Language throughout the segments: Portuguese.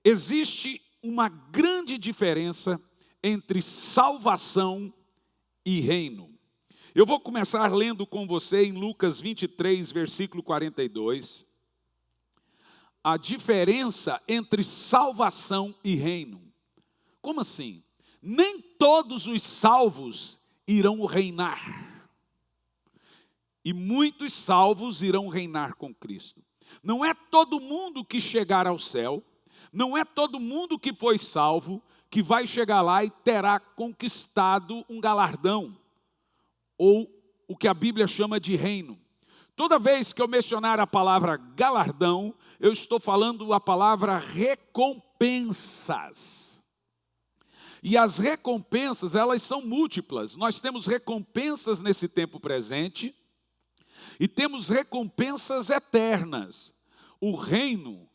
Existe uma grande diferença entre salvação e reino. Eu vou começar lendo com você em Lucas 23, versículo 42. A diferença entre salvação e reino. Como assim? Nem todos os salvos irão reinar. E muitos salvos irão reinar com Cristo. Não é todo mundo que chegar ao céu, não é todo mundo que foi salvo, que vai chegar lá e terá conquistado um galardão, ou o que a Bíblia chama de reino. Toda vez que eu mencionar a palavra galardão, eu estou falando a palavra recompensas. E as recompensas, elas são múltiplas. Nós temos recompensas nesse tempo presente e temos recompensas eternas. O reino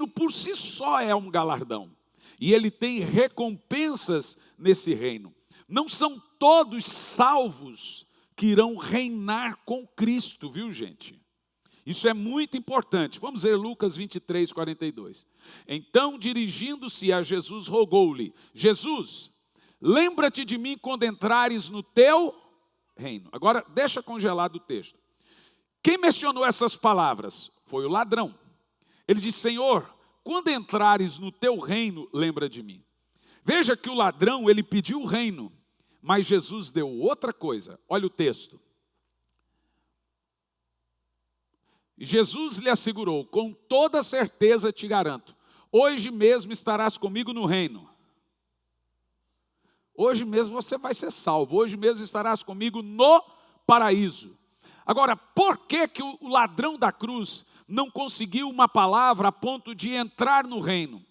por si só é um galardão. E ele tem recompensas nesse reino. Não são todos salvos que irão reinar com Cristo, viu, gente? Isso é muito importante. Vamos ver Lucas 23, 42. Então, dirigindo-se a Jesus, rogou-lhe: Jesus, lembra-te de mim quando entrares no teu reino. Agora, deixa congelado o texto. Quem mencionou essas palavras? Foi o ladrão. Ele disse: Senhor, quando entrares no teu reino, lembra de mim. Veja que o ladrão, ele pediu o reino, mas Jesus deu outra coisa. Olha o texto. Jesus lhe assegurou: com toda certeza te garanto, hoje mesmo estarás comigo no reino. Hoje mesmo você vai ser salvo, hoje mesmo estarás comigo no paraíso. Agora, por que o ladrão da cruz não conseguiu uma palavra a ponto de entrar no reino?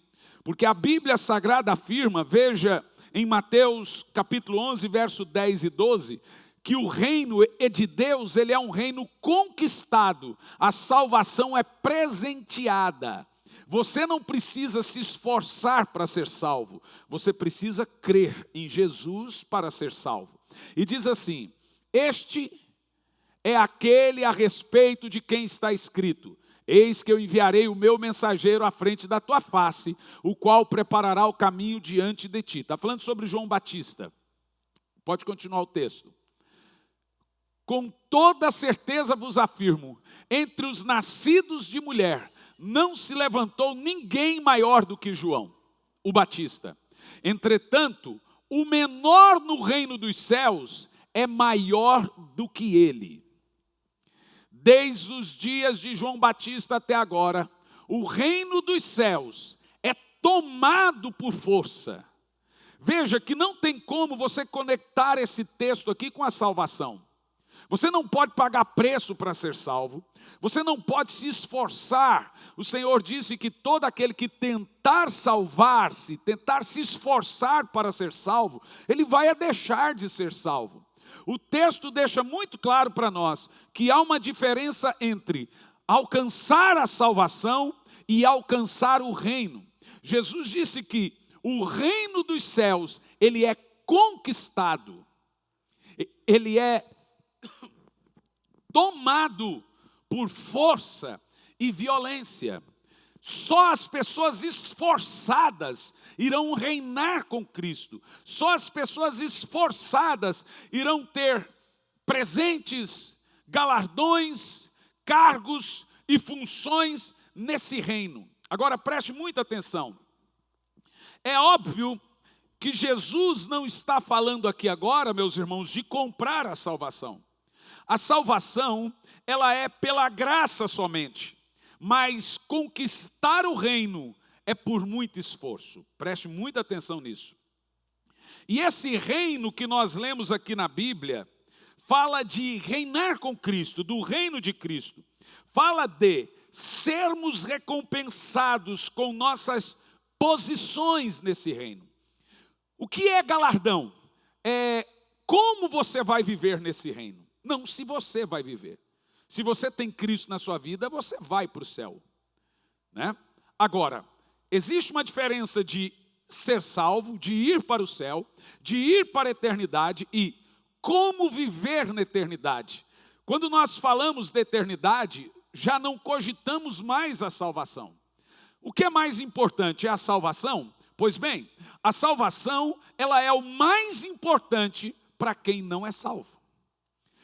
Porque a Bíblia Sagrada afirma, veja em Mateus capítulo 11, verso 10 e 12, que o reino de Deus, ele é um reino conquistado, a salvação é presenteada. Você não precisa se esforçar para ser salvo, você precisa crer em Jesus para ser salvo. E diz assim: este é aquele a respeito de quem está escrito: eis que eu enviarei o meu mensageiro à frente da tua face, o qual preparará o caminho diante de ti. Está falando sobre João Batista. Pode continuar o texto. Com toda certeza vos afirmo, entre os nascidos de mulher, não se levantou ninguém maior do que João, o Batista. Entretanto, o menor no reino dos céus é maior do que ele. Desde os dias de João Batista até agora, o reino dos céus é tomado por força. Veja que não tem como você conectar esse texto aqui com a salvação. Você não pode pagar preço para ser salvo. Você não pode se esforçar. O Senhor disse que todo aquele que tentar salvar-se, tentar se esforçar para ser salvo, ele vai deixar de ser salvo. O texto deixa muito claro para nós que há uma diferença entre alcançar a salvação e alcançar o reino. Jesus disse que o reino dos céus, ele é conquistado, ele é tomado por força e violência. Só as pessoas esforçadas irão reinar com Cristo. Só as pessoas esforçadas irão ter presentes, galardões, cargos e funções nesse reino. Agora preste muita atenção. É óbvio que Jesus não está falando aqui agora, meus irmãos, de comprar a salvação. A salvação, ela é pela graça somente, mas conquistar o reino é por muito esforço. Preste muita atenção nisso. E esse reino que nós lemos aqui na Bíblia, fala de reinar com Cristo, do reino de Cristo. Fala de sermos recompensados com nossas posições nesse reino. O que é galardão? É como você vai viver nesse reino. Não se você vai viver. Se você tem Cristo na sua vida, você vai para o céu, né? Agora, existe uma diferença de ser salvo, de ir para o céu, de ir para a eternidade e como viver na eternidade. Quando nós falamos de eternidade, já não cogitamos mais a salvação. O que é mais importante? É a salvação? Pois bem, a salvação, ela é o mais importante para quem não é salvo.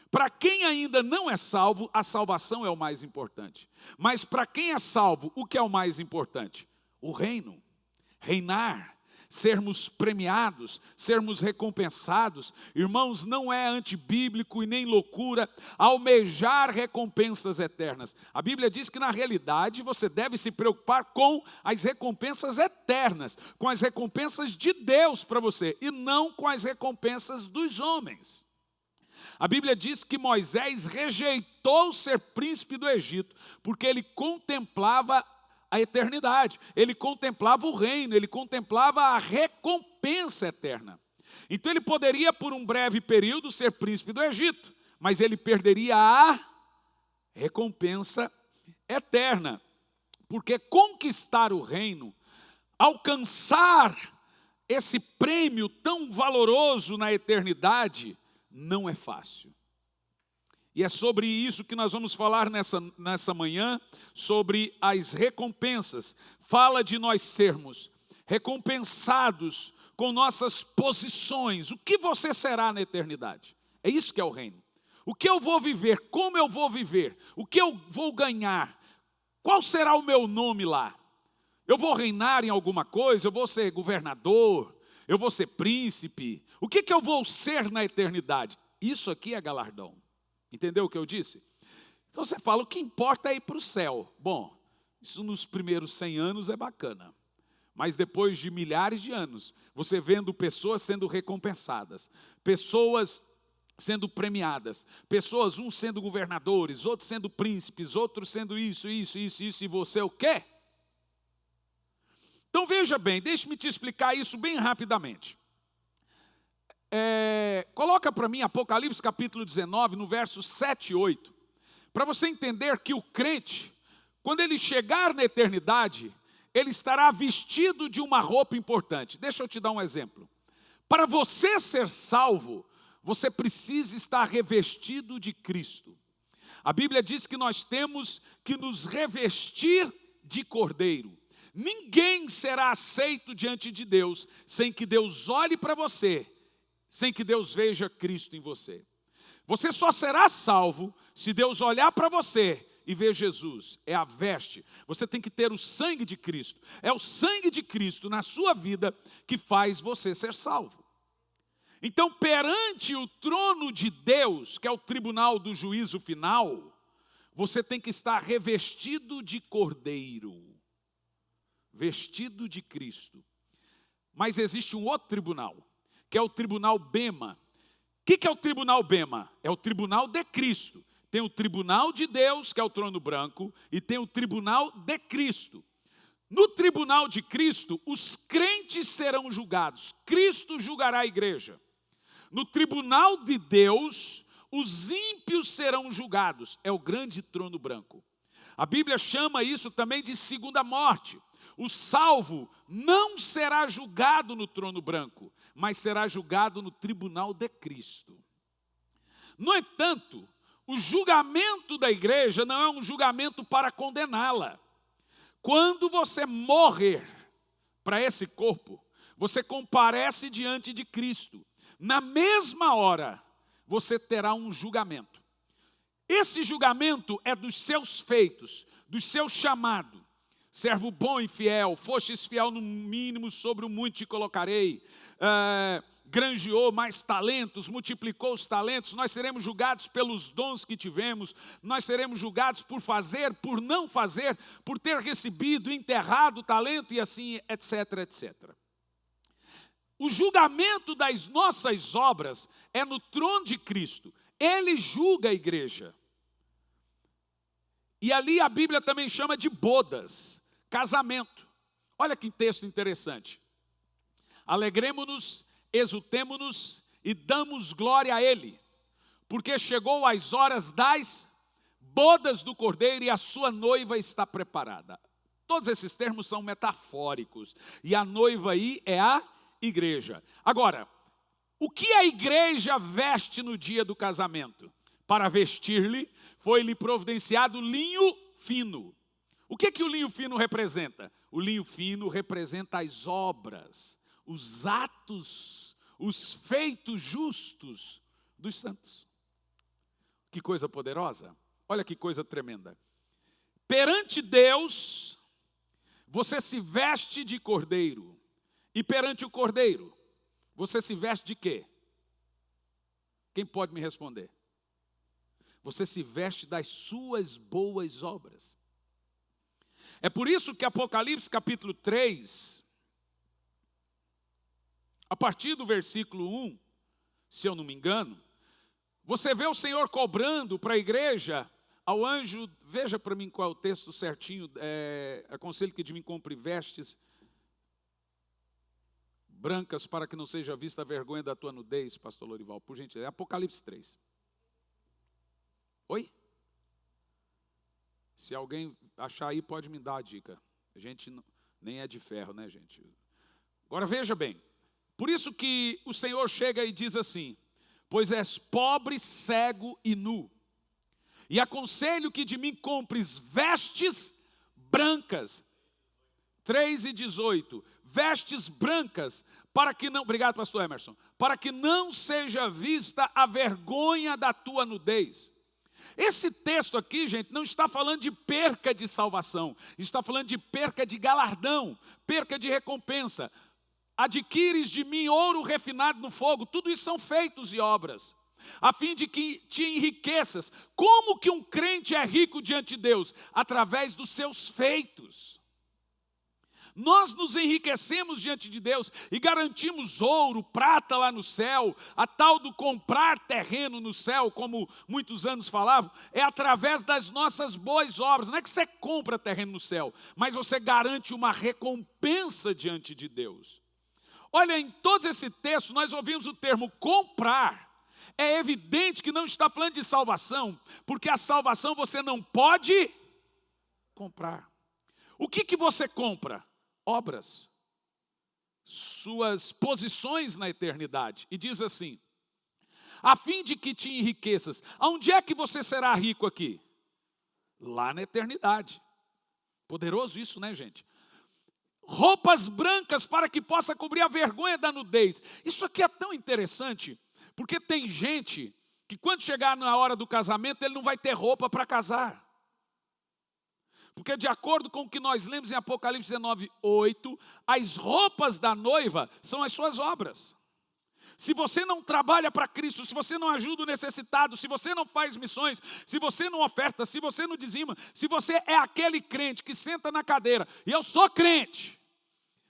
Para quem ainda não é salvo, a salvação é o mais importante. Mas para quem é salvo, o que é o mais importante? O reino, reinar, sermos premiados, sermos recompensados. Irmãos, não é antibíblico e nem loucura almejar recompensas eternas. A Bíblia diz que na realidade você deve se preocupar com as recompensas eternas, com as recompensas de Deus para você, e não com as recompensas dos homens. A Bíblia diz que Moisés rejeitou ser príncipe do Egito, porque ele contemplava a eternidade, ele contemplava o reino, ele contemplava a recompensa eterna. Então ele poderia por um breve período ser príncipe do Egito, mas ele perderia a recompensa eterna, porque conquistar o reino, alcançar esse prêmio tão valoroso na eternidade, não é fácil. E é sobre isso que nós vamos falar nessa manhã, sobre as recompensas. Fala de nós sermos recompensados com nossas posições. O que você será na eternidade? É isso que é o reino. O que eu vou viver? Como eu vou viver? O que eu vou ganhar? Qual será o meu nome lá? Eu vou reinar em alguma coisa? Eu vou ser governador? Eu vou ser príncipe? O que eu vou ser na eternidade? Isso aqui é galardão. Entendeu o que eu disse? Então você fala, o que importa é ir para o céu. Bom, isso nos primeiros 100 anos é bacana. Mas depois de milhares de anos, você vendo pessoas sendo recompensadas, pessoas sendo premiadas, pessoas, uns sendo governadores, outros sendo príncipes, outros sendo isso, e você o quê? Então veja bem, deixe-me te explicar isso bem rapidamente. Coloca para mim Apocalipse capítulo 19, no verso 7 e 8, para você entender que o crente, quando ele chegar na eternidade, ele estará vestido de uma roupa importante. Deixa eu te dar um exemplo. Para você ser salvo, você precisa estar revestido de Cristo. A Bíblia diz que nós temos que nos revestir de Cordeiro. Ninguém será aceito diante de Deus sem que Deus olhe para você, sem que Deus veja Cristo em você. Você só será salvo se Deus olhar para você e ver Jesus. É a veste. Você tem que ter o sangue de Cristo. É o sangue de Cristo na sua vida que faz você ser salvo. Então, perante o trono de Deus, que é o tribunal do juízo final, você tem que estar revestido de Cordeiro, vestido de Cristo. Mas existe um outro tribunal, que é o tribunal Bema. O que é o tribunal Bema? É o tribunal de Cristo. Tem o tribunal de Deus, que é o trono branco, e tem o tribunal de Cristo. No tribunal de Cristo, os crentes serão julgados. Cristo julgará a igreja. No tribunal de Deus, os ímpios serão julgados. É o grande trono branco. A Bíblia chama isso também de segunda morte. O salvo não será julgado no trono branco, mas será julgado no tribunal de Cristo. No entanto, o julgamento da igreja não é um julgamento para condená-la. Quando você morrer para esse corpo, você comparece diante de Cristo. Na mesma hora, você terá um julgamento. Esse julgamento é dos seus feitos, do seu chamado. Servo bom e fiel, fostes fiel no mínimo, sobre o muito te colocarei. Granjeou mais talentos, multiplicou os talentos. Nós seremos julgados pelos dons que tivemos. Nós seremos julgados por fazer, por não fazer, por ter recebido, enterrado o talento e assim, etc, etc. O julgamento das nossas obras é no trono de Cristo. Ele julga a igreja. E ali a Bíblia também chama de bodas. Casamento. Olha que texto interessante. Alegremo-nos, exultemo-nos e damos glória a Ele, porque chegou as horas das bodas do Cordeiro e a sua noiva está preparada. Todos esses termos são metafóricos e a noiva aí é a igreja. Agora, o que a igreja veste no dia do casamento? Para vestir-lhe, foi-lhe providenciado linho fino. O que o linho fino representa? O linho fino representa as obras, os atos, os feitos justos dos santos. Que coisa poderosa! Olha que coisa tremenda. Perante Deus, você se veste de cordeiro. E perante o cordeiro, você se veste de quê? Quem pode me responder? Você se veste das suas boas obras. É por isso que Apocalipse capítulo 3, a partir do versículo 1, se eu não me engano, você vê o Senhor cobrando para a igreja, ao anjo, veja para mim qual é o texto certinho, aconselho que de mim compre vestes brancas para que não seja vista a vergonha da tua nudez, pastor Lorival, por gentileza. É Apocalipse 3. Oi? Se alguém achar aí, pode me dar a dica. A gente nem é de ferro, né, gente? Agora veja bem. Por isso que o Senhor chega e diz assim: pois és pobre, cego e nu. E aconselho que de mim compres vestes brancas. 3:18. Vestes brancas, para que não... Obrigado, pastor Emerson. Para que não seja vista a vergonha da tua nudez. Esse texto aqui, gente, não está falando de perca de salvação. Está falando de perca de galardão, perca de recompensa. Adquires de mim ouro refinado no fogo. Tudo isso são feitos e obras, a fim de que te enriqueças. Como que um crente é rico diante de Deus? Através dos seus feitos. Nós nos enriquecemos diante de Deus e garantimos ouro, prata lá no céu. A tal do comprar terreno no céu, como muitos anos falavam, é através das nossas boas obras. Não é que você compra terreno no céu, mas você garante uma recompensa diante de Deus. Olha, em todos esse texto nós ouvimos o termo comprar. É evidente que não está falando de salvação, porque a salvação você não pode comprar. O que você compra? Obras, suas posições na eternidade. E diz assim: a fim de que te enriqueças. Aonde é que você será rico aqui? Lá na eternidade. Poderoso isso, né, gente? Roupas brancas para que possa cobrir a vergonha da nudez. Isso aqui é tão interessante, porque tem gente que quando chegar na hora do casamento, ele não vai ter roupa para casar. Porque de acordo com o que nós lemos em Apocalipse 19:8, as roupas da noiva são as suas obras. Se você não trabalha para Cristo, se você não ajuda o necessitado, se você não faz missões, se você não oferta, se você não dizima, se você é aquele crente que senta na cadeira, e eu sou crente,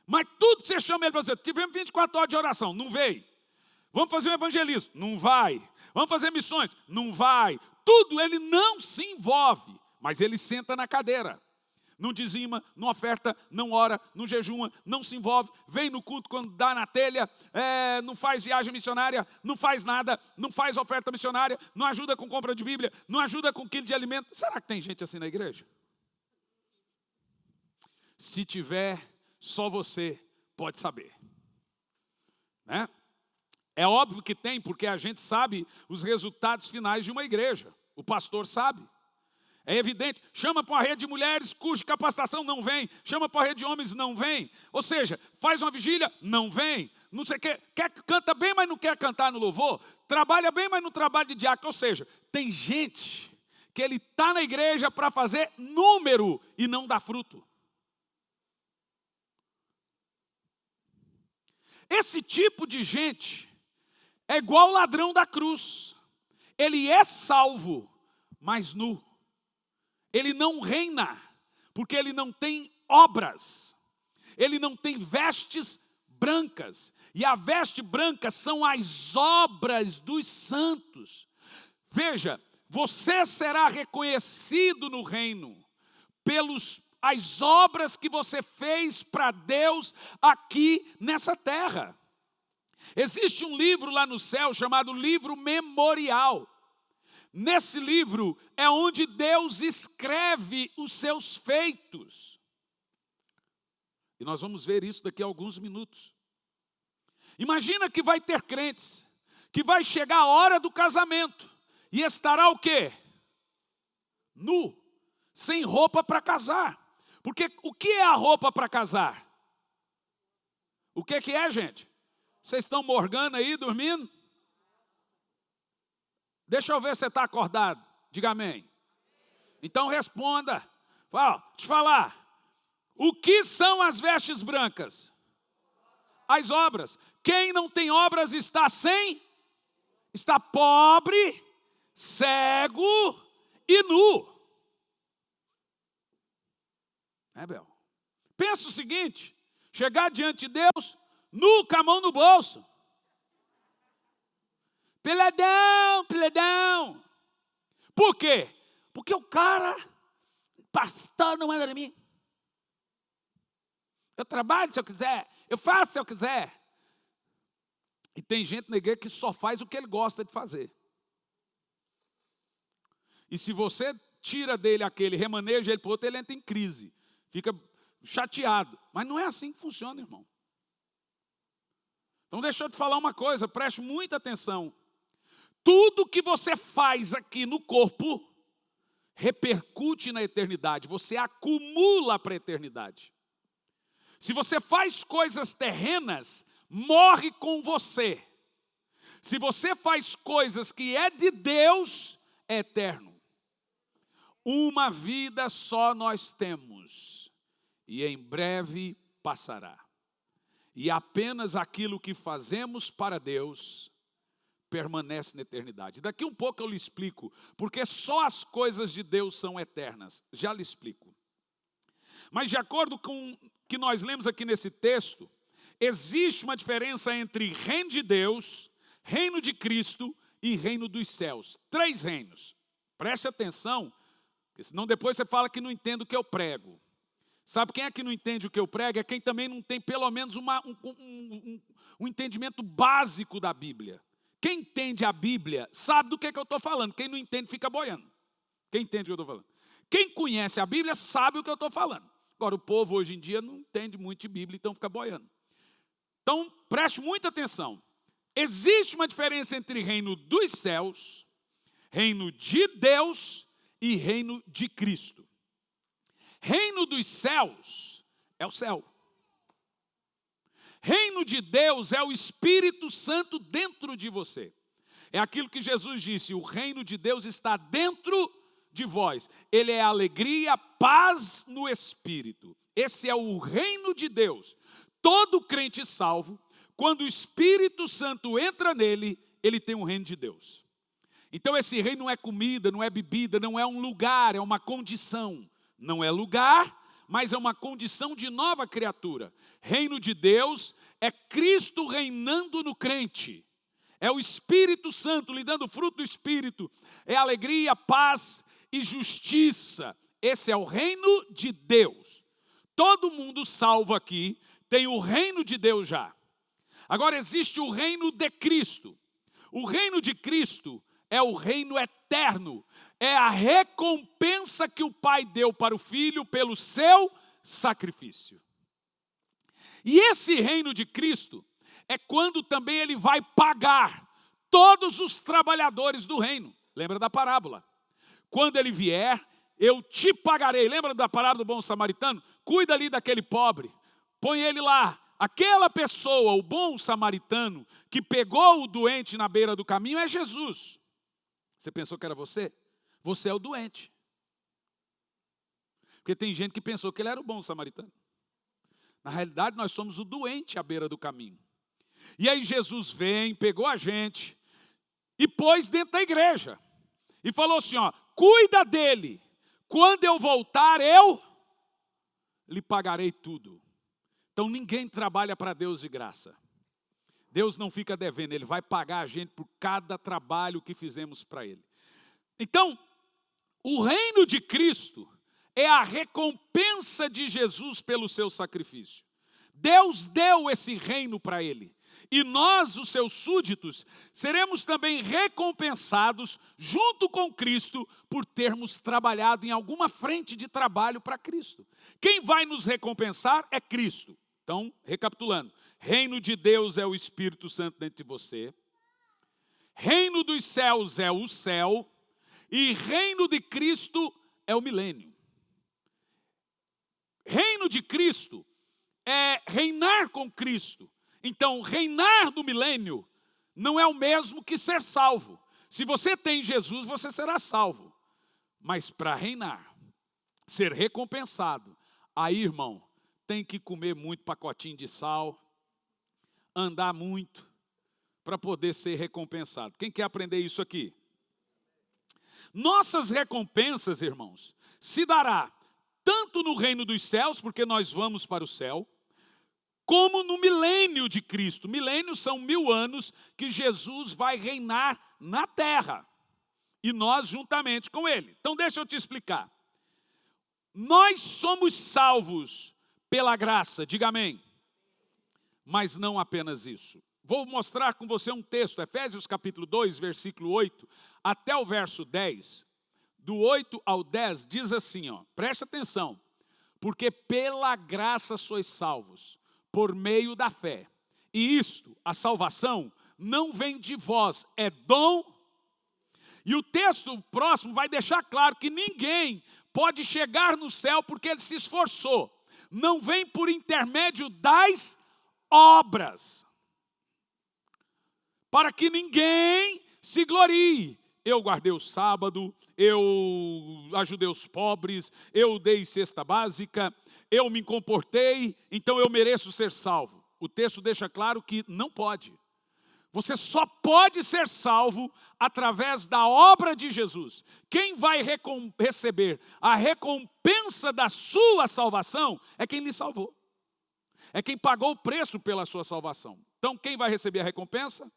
mas tudo você chama ele para dizer, tivemos 24 horas de oração, não veio. Vamos fazer um evangelismo, não vai. Vamos fazer missões, não vai. Tudo ele não se envolve. Mas ele senta na cadeira, não dizima, não oferta, não ora, não jejuma, não se envolve, vem no culto quando dá na telha, não faz viagem missionária, não faz nada, não faz oferta missionária, não ajuda com compra de Bíblia, não ajuda com quilo de alimento. Será que tem gente assim na igreja? Se tiver, só você pode saber. Né? É óbvio que tem, porque a gente sabe os resultados finais de uma igreja. O pastor sabe. É evidente, chama para uma rede de mulheres cuja capacitação não vem, chama para uma rede de homens, não vem. Ou seja, faz uma vigília, não vem. Não sei o que, canta bem, mas não quer cantar no louvor. Trabalha bem, mas não trabalha de diácono. Ou seja, tem gente que ele está na igreja para fazer número e não dá fruto. Esse tipo de gente é igual o ladrão da cruz. Ele é salvo, mas nu. Ele não reina, porque ele não tem obras, ele não tem vestes brancas, e a veste branca são as obras dos santos. Veja, você será reconhecido no reino, pelas obras que você fez para Deus aqui nessa terra. Existe um livro lá no céu chamado Livro Memorial. Nesse livro é onde Deus escreve os seus feitos. E nós vamos ver isso daqui a alguns minutos. Imagina que vai ter crentes, que vai chegar a hora do casamento, e estará o quê? Nu, sem roupa para casar. Porque o que é a roupa para casar? O que é, gente? Vocês estão morgando aí, dormindo? Deixa eu ver se você está acordado. Diga amém. Então responda. Deixa eu te falar. O que são as vestes brancas? As obras. Quem não tem obras está está pobre, cego e nu. Bel? Pensa o seguinte, chegar diante de Deus, nu, com a mão no bolso. Peledão, peledão. Por quê? Porque o cara, pastor, não manda em mim. Eu trabalho se eu quiser, eu faço se eu quiser. E tem gente na igreja que só faz o que ele gosta de fazer. E se você tira dele aquele, remaneja ele para o outro, ele entra em crise. Fica chateado. Mas não é assim que funciona, irmão. Então deixa eu te falar uma coisa, preste muita atenção. Tudo que você faz aqui no corpo, repercute na eternidade. Você acumula para a eternidade. Se você faz coisas terrenas, morre com você. Se você faz coisas que é de Deus, é eterno. Uma vida só nós temos, e em breve passará. E apenas aquilo que fazemos para Deus permanece na eternidade. Daqui um pouco eu lhe explico, porque só as coisas de Deus são eternas. Já lhe explico. Mas de acordo com o que nós lemos aqui nesse texto, existe uma diferença entre reino de Deus, reino de Cristo e reino dos céus. 3 reinos. Preste atenção, porque senão depois você fala que não entende o que eu prego. Sabe quem é que não entende o que eu prego? É quem também não tem pelo menos um entendimento básico da Bíblia. Quem entende a Bíblia sabe do que eu estou falando. Quem não entende fica boiando. Quem entende o que eu estou falando? Quem conhece a Bíblia sabe o que eu estou falando. Agora, o povo hoje em dia não entende muito de Bíblia, então fica boiando. Então, preste muita atenção. Existe uma diferença entre reino dos céus, reino de Deus e reino de Cristo. Reino dos céus é o céu. Reino de Deus é o Espírito Santo dentro de você. É aquilo que Jesus disse, o reino de Deus está dentro de vós. Ele é alegria, paz no Espírito. Esse é o reino de Deus. Todo crente salvo, quando o Espírito Santo entra nele, ele tem um reino de Deus. Então esse reino não é comida, não é bebida, não é um lugar, é uma condição. Não é lugar, mas é uma condição de nova criatura. Reino de Deus é Cristo reinando no crente. É o Espírito Santo lhe dando fruto do Espírito. É alegria, paz e justiça. Esse é o reino de Deus. Todo mundo salvo aqui tem o reino de Deus já. Agora existe o reino de Cristo. O reino de Cristo é o reino eterno. É a recompensa que o Pai deu para o Filho pelo seu sacrifício. E esse reino de Cristo é quando também ele vai pagar todos os trabalhadores do reino. Lembra da parábola? Quando ele vier, eu te pagarei. Lembra da parábola do bom samaritano? Cuida ali daquele pobre. Põe ele lá. Aquela pessoa, o bom samaritano, que pegou o doente na beira do caminho é Jesus. Você pensou que era você? Você é o doente. Porque tem gente que pensou que ele era o bom samaritano. Na realidade, nós somos o doente à beira do caminho. E aí Jesus vem, pegou a gente e pôs dentro da igreja. E falou assim, cuida dele. Quando eu voltar, eu lhe pagarei tudo. Então ninguém trabalha para Deus de graça. Deus não fica devendo, Ele vai pagar a gente por cada trabalho que fizemos para Ele. Então, o reino de Cristo é a recompensa de Jesus pelo seu sacrifício. Deus deu esse reino para Ele. E nós, os seus súditos, seremos também recompensados junto com Cristo por termos trabalhado em alguma frente de trabalho para Cristo. Quem vai nos recompensar é Cristo. Então, recapitulando, reino de Deus é o Espírito Santo dentro de você, reino dos céus é o céu, e reino de Cristo é o milênio. reino de Cristo é reinar com Cristo. Então, reinar do milênio não é o mesmo que ser salvo. Se você tem Jesus, você será salvo. Mas para reinar, ser recompensado, aí, irmão, tem que comer muito pacotinho de sal, andar muito, para poder ser recompensado. Quem quer aprender isso aqui? Nossas recompensas, irmãos, se dará tanto no reino dos céus, porque nós vamos para o céu, como no milênio de Cristo. Milênios são 1000 anos que Jesus vai reinar na terra. E nós juntamente com Ele. Então deixa eu te explicar. Nós somos salvos pela graça, diga amém. Mas não apenas isso. Vou mostrar com você um texto, Efésios capítulo 2, versículo 8, até o verso 10. Do 8 ao 10 diz assim, preste atenção. Porque pela graça sois salvos, por meio da fé. E isto, a salvação, não vem de vós, é dom. E o texto próximo vai deixar claro que ninguém pode chegar no céu porque ele se esforçou. Não vem por intermédio das obras. Para que ninguém se glorie. Eu guardei o sábado, eu ajudei os pobres, eu dei cesta básica, eu me comportei, então eu mereço ser salvo. O texto deixa claro que não pode. Você só pode ser salvo através da obra de Jesus. Quem vai receber a recompensa da sua salvação é quem lhe salvou. É quem pagou o preço pela sua salvação. Então quem vai receber a recompensa?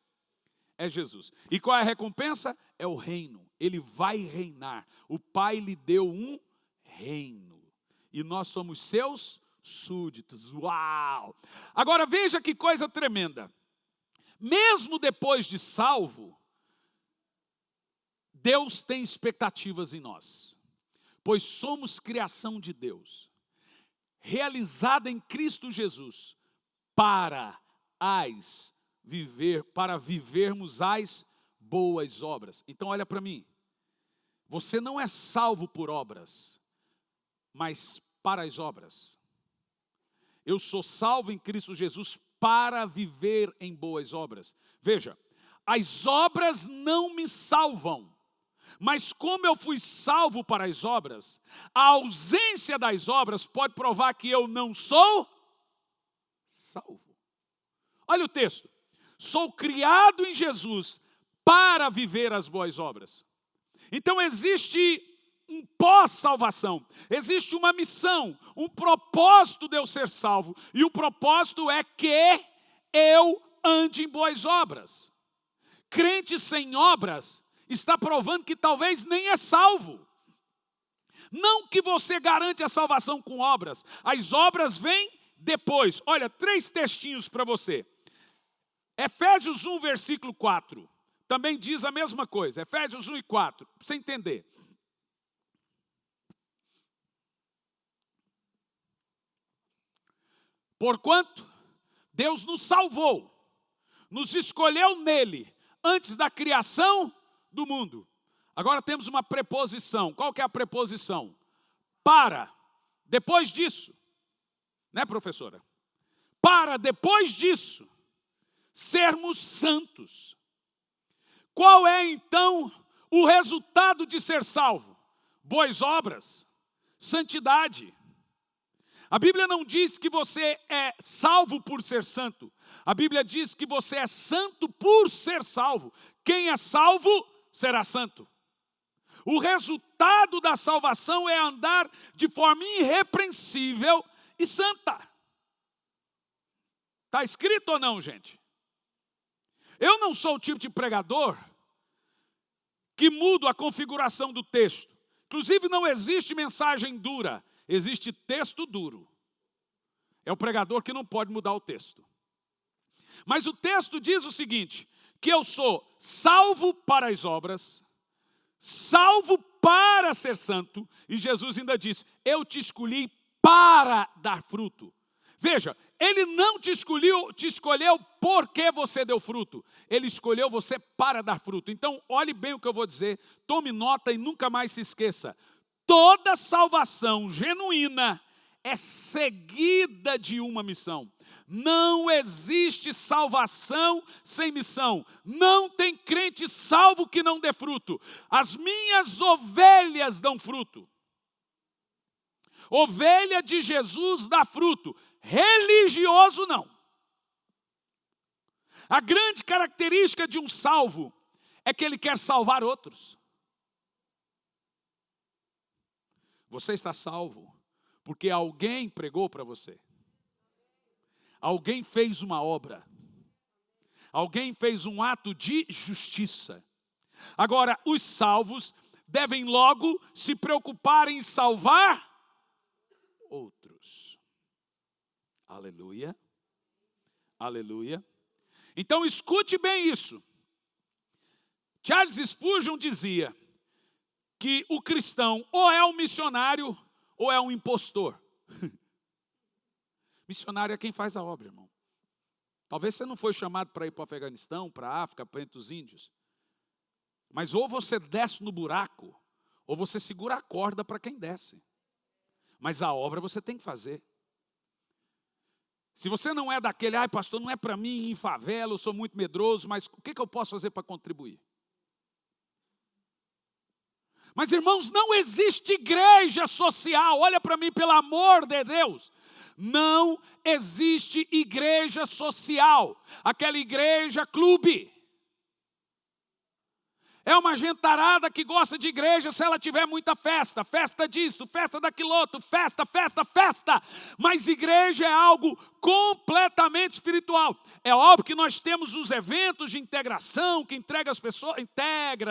É Jesus. E qual é a recompensa? É o reino. Ele vai reinar. O Pai lhe deu um reino. E nós somos seus súditos. Uau! Agora veja que coisa tremenda. Mesmo depois de salvo, Deus tem expectativas em nós. Pois somos criação de Deus, realizada em Cristo Jesus, para vivermos as boas obras. Então olha para mim, você não é salvo por obras, mas para as obras. Eu sou salvo em Cristo Jesus para viver em boas obras. Veja, as obras não me salvam, mas como eu fui salvo para as obras, a ausência das obras pode provar que eu não sou salvo. Olha o texto. Sou criado em Jesus para viver as boas obras. Então existe um pós-salvação, existe uma missão, um propósito de eu ser salvo. E o propósito é que eu ande em boas obras. Crente sem obras está provando que talvez nem é salvo. Não que você garante a salvação com obras. As obras vêm depois. Olha, 3 textinhos para você. Efésios 1, versículo 4, também diz a mesma coisa, Efésios 1 e 4, para você entender. Porquanto Deus nos salvou, nos escolheu nele, antes da criação do mundo. Agora temos uma preposição, qual que é a preposição? Para, depois disso, né, professora? Para, depois disso, sermos santos. Qual é então o resultado de ser salvo? Boas obras, santidade. A Bíblia não diz que você é salvo por ser santo. A Bíblia diz que você é santo por ser salvo. Quem é salvo será santo. O resultado da salvação é andar de forma irrepreensível e santa. Está escrito ou não, gente? Eu não sou o tipo de pregador que mudo a configuração do texto. Inclusive não existe mensagem dura, existe texto duro. É o pregador que não pode mudar o texto. Mas o texto diz o seguinte, que eu sou salvo para as obras, salvo para ser santo, e Jesus ainda diz, eu te escolhi para dar fruto. Veja, ele não te escolheu porque você deu fruto. Ele escolheu você para dar fruto. Então, olhe bem o que eu vou dizer, tome nota e nunca mais se esqueça. Toda salvação genuína é seguida de uma missão. Não existe salvação sem missão. Não tem crente salvo que não dê fruto. As minhas ovelhas dão fruto. Ovelha de Jesus dá fruto. Religioso não. A grande característica de um salvo é que ele quer salvar outros. Você está salvo porque alguém pregou para você. Alguém fez uma obra. Alguém fez um ato de justiça. Agora, os salvos devem logo se preocupar em salvar outros. Aleluia. Aleluia. Então, escute bem isso. Charles Spurgeon dizia que o cristão ou é um missionário ou é um impostor. Missionário é quem faz a obra, irmão. Talvez você não foi chamado para ir para o Afeganistão, para a África, para entre os índios. Mas ou você desce no buraco, ou você segura a corda para quem desce. Mas a obra você tem que fazer. Se você não é daquele, ai pastor, não é para mim ir em favela, eu sou muito medroso, mas o que eu posso fazer para contribuir? Mas irmãos, não existe igreja social, olha para mim pelo amor de Deus. Não existe igreja social, aquela igreja clube. É uma gentarada que gosta de igreja se ela tiver muita festa. Festa disso, festa daquilo outro, festa. Mas igreja é algo completamente espiritual. É óbvio que nós temos os eventos de integração que integra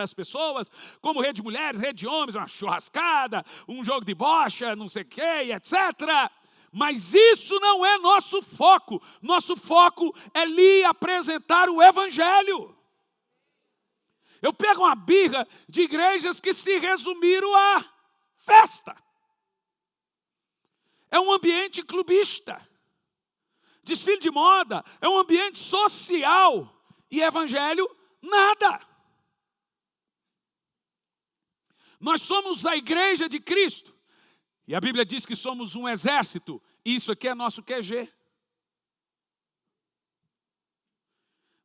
as pessoas, como rede de mulheres, rede de homens, uma churrascada, um jogo de bocha, não sei o quê, etc. Mas isso não é nosso foco. Nosso foco é lhe apresentar o Evangelho. Eu pego uma birra de igrejas que se resumiram a festa. É um ambiente clubista. Desfile de moda é um ambiente social. E evangelho, nada. Nós somos a igreja de Cristo. E a Bíblia diz que somos um exército. Isso aqui é nosso QG.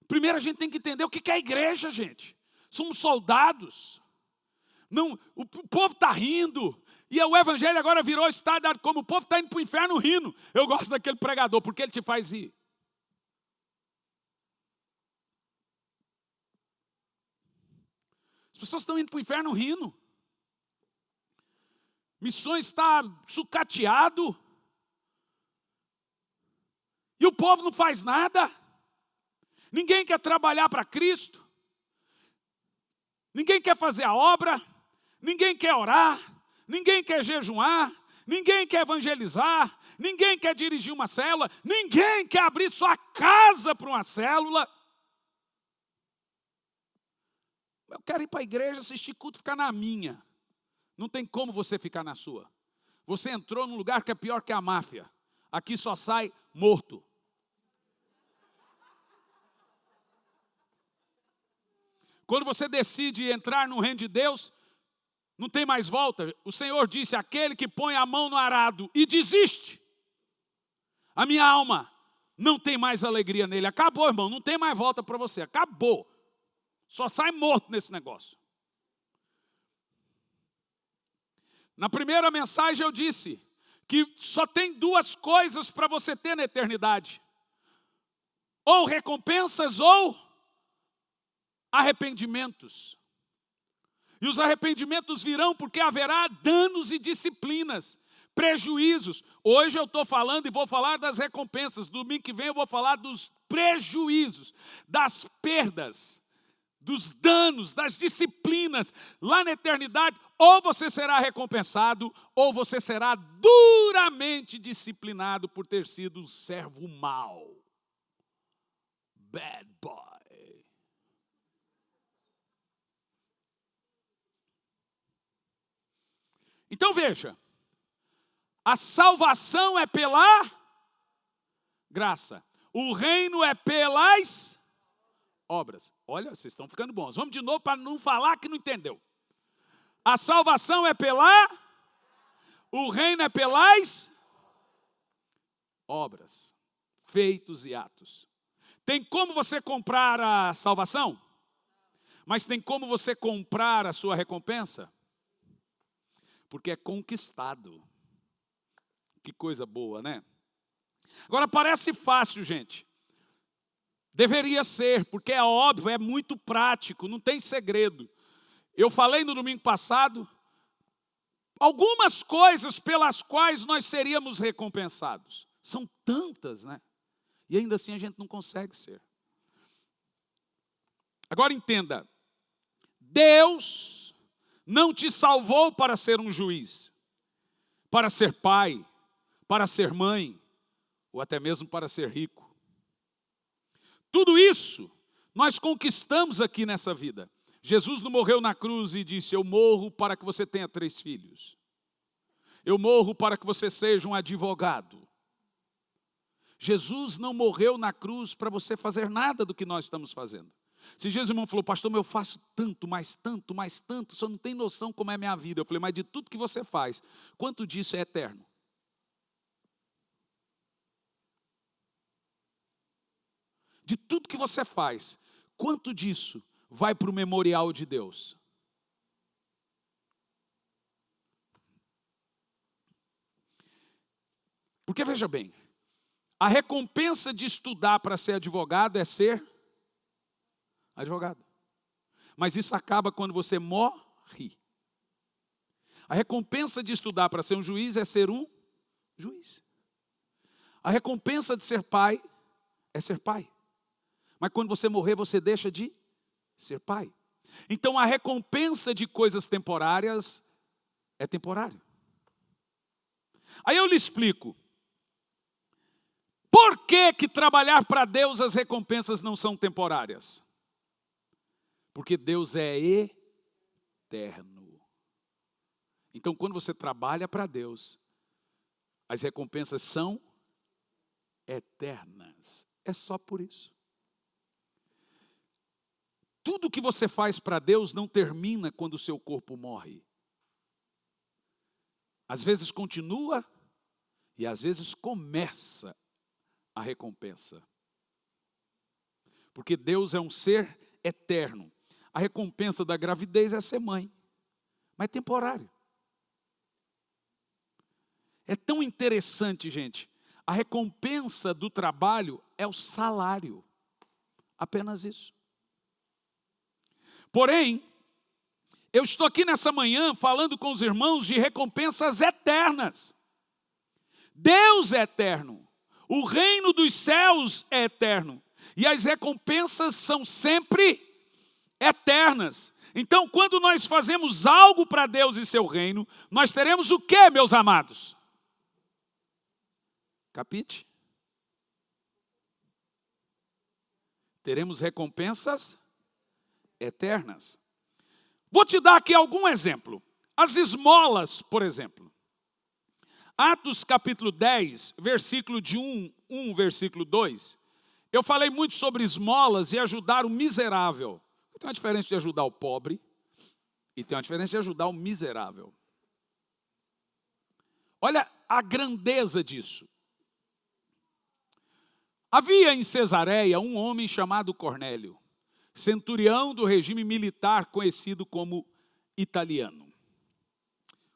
Primeiro a gente tem que entender o que é a igreja, gente. Somos soldados. Não, o povo está rindo. E o evangelho agora virou estado como o povo está indo para o inferno rindo. Eu gosto daquele pregador, porque ele te faz rir. As pessoas estão indo para o inferno rindo. Missões está sucateado. E o povo não faz nada. Ninguém quer trabalhar para Cristo. Ninguém quer fazer a obra, ninguém quer orar, ninguém quer jejuar, ninguém quer evangelizar, ninguém quer dirigir uma célula, ninguém quer abrir sua casa para uma célula. Eu quero ir para a igreja, assistir culto, ficar na minha. Não tem como você ficar na sua. Você entrou num lugar que é pior que a máfia. Aqui só sai morto. Quando você decide entrar no reino de Deus, não tem mais volta. O Senhor disse, aquele que põe a mão no arado e desiste, a minha alma não tem mais alegria nele. Acabou, irmão, não tem mais volta para você, acabou. Só sai morto nesse negócio. Na primeira mensagem eu disse que só tem duas coisas para você ter na eternidade. Ou recompensas ou arrependimentos. E os arrependimentos virão porque haverá danos e disciplinas, prejuízos. Hoje eu estou falando e vou falar das recompensas. Domingo que vem eu vou falar dos prejuízos, das perdas, dos danos, das disciplinas. Lá na eternidade, ou você será recompensado, ou você será duramente disciplinado por ter sido um servo mau. Bad boy. Então veja, a salvação é pela graça, o reino é pelas obras. Olha, vocês estão ficando bons. Vamos de novo para não falar que não entendeu. A salvação é o reino é pelas Obras, feitos e atos. Tem como você comprar a salvação? Mas tem como você comprar a sua recompensa? Porque é conquistado. Que coisa boa, né? Agora parece fácil, gente. Deveria ser, porque é óbvio, é muito prático, não tem segredo. Eu falei no domingo passado algumas coisas pelas quais nós seríamos recompensados. São tantas, né? E ainda assim a gente não consegue ser. Agora entenda, Deus não te salvou para ser um juiz, para ser pai, para ser mãe, ou até mesmo para ser rico. Tudo isso nós conquistamos aqui nessa vida. Jesus não morreu na cruz e disse: eu morro para que você tenha 3 filhos. Eu morro para que você seja um advogado. Jesus não morreu na cruz para você fazer nada do que nós estamos fazendo. Se Jesus irmão falou: pastor, eu faço tanto, mais tanto, mais tanto, só não tem noção como é a minha vida. Eu falei: mas de tudo que você faz, quanto disso é eterno? De tudo que você faz, quanto disso vai para o memorial de Deus? Porque veja bem, a recompensa de estudar para ser advogado é ser advogado. Mas isso acaba quando você morre. A recompensa de estudar para ser um juiz é ser um juiz. A recompensa de ser pai é ser pai. Mas quando você morrer, você deixa de ser pai. Então a recompensa de coisas temporárias é temporário. Aí eu lhe explico. Por que trabalhar para Deus as recompensas não são temporárias? Porque Deus é eterno. Então quando você trabalha para Deus, as recompensas são eternas. É só por isso. Tudo que você faz para Deus não termina quando o seu corpo morre. Às vezes continua e às vezes começa a recompensa. Porque Deus é um ser eterno. A recompensa da gravidez é ser mãe, mas é temporário. É tão interessante, gente. A recompensa do trabalho é o salário. Apenas isso. Porém, eu estou aqui nessa manhã falando com os irmãos de recompensas eternas. Deus é eterno. O reino dos céus é eterno. E as recompensas são sempre eternas. Então, quando nós fazemos algo para Deus e seu reino, nós teremos o quê, meus amados? Capite? Teremos recompensas eternas. Vou te dar aqui algum exemplo. As esmolas, por exemplo. Atos capítulo 10, versículo de 1, versículo 2. Eu falei muito sobre esmolas e ajudar o miserável. Tem uma diferença de ajudar o pobre e tem uma diferença de ajudar o miserável. Olha a grandeza disso. Havia em Cesareia um homem chamado Cornélio, centurião do regime militar conhecido como italiano.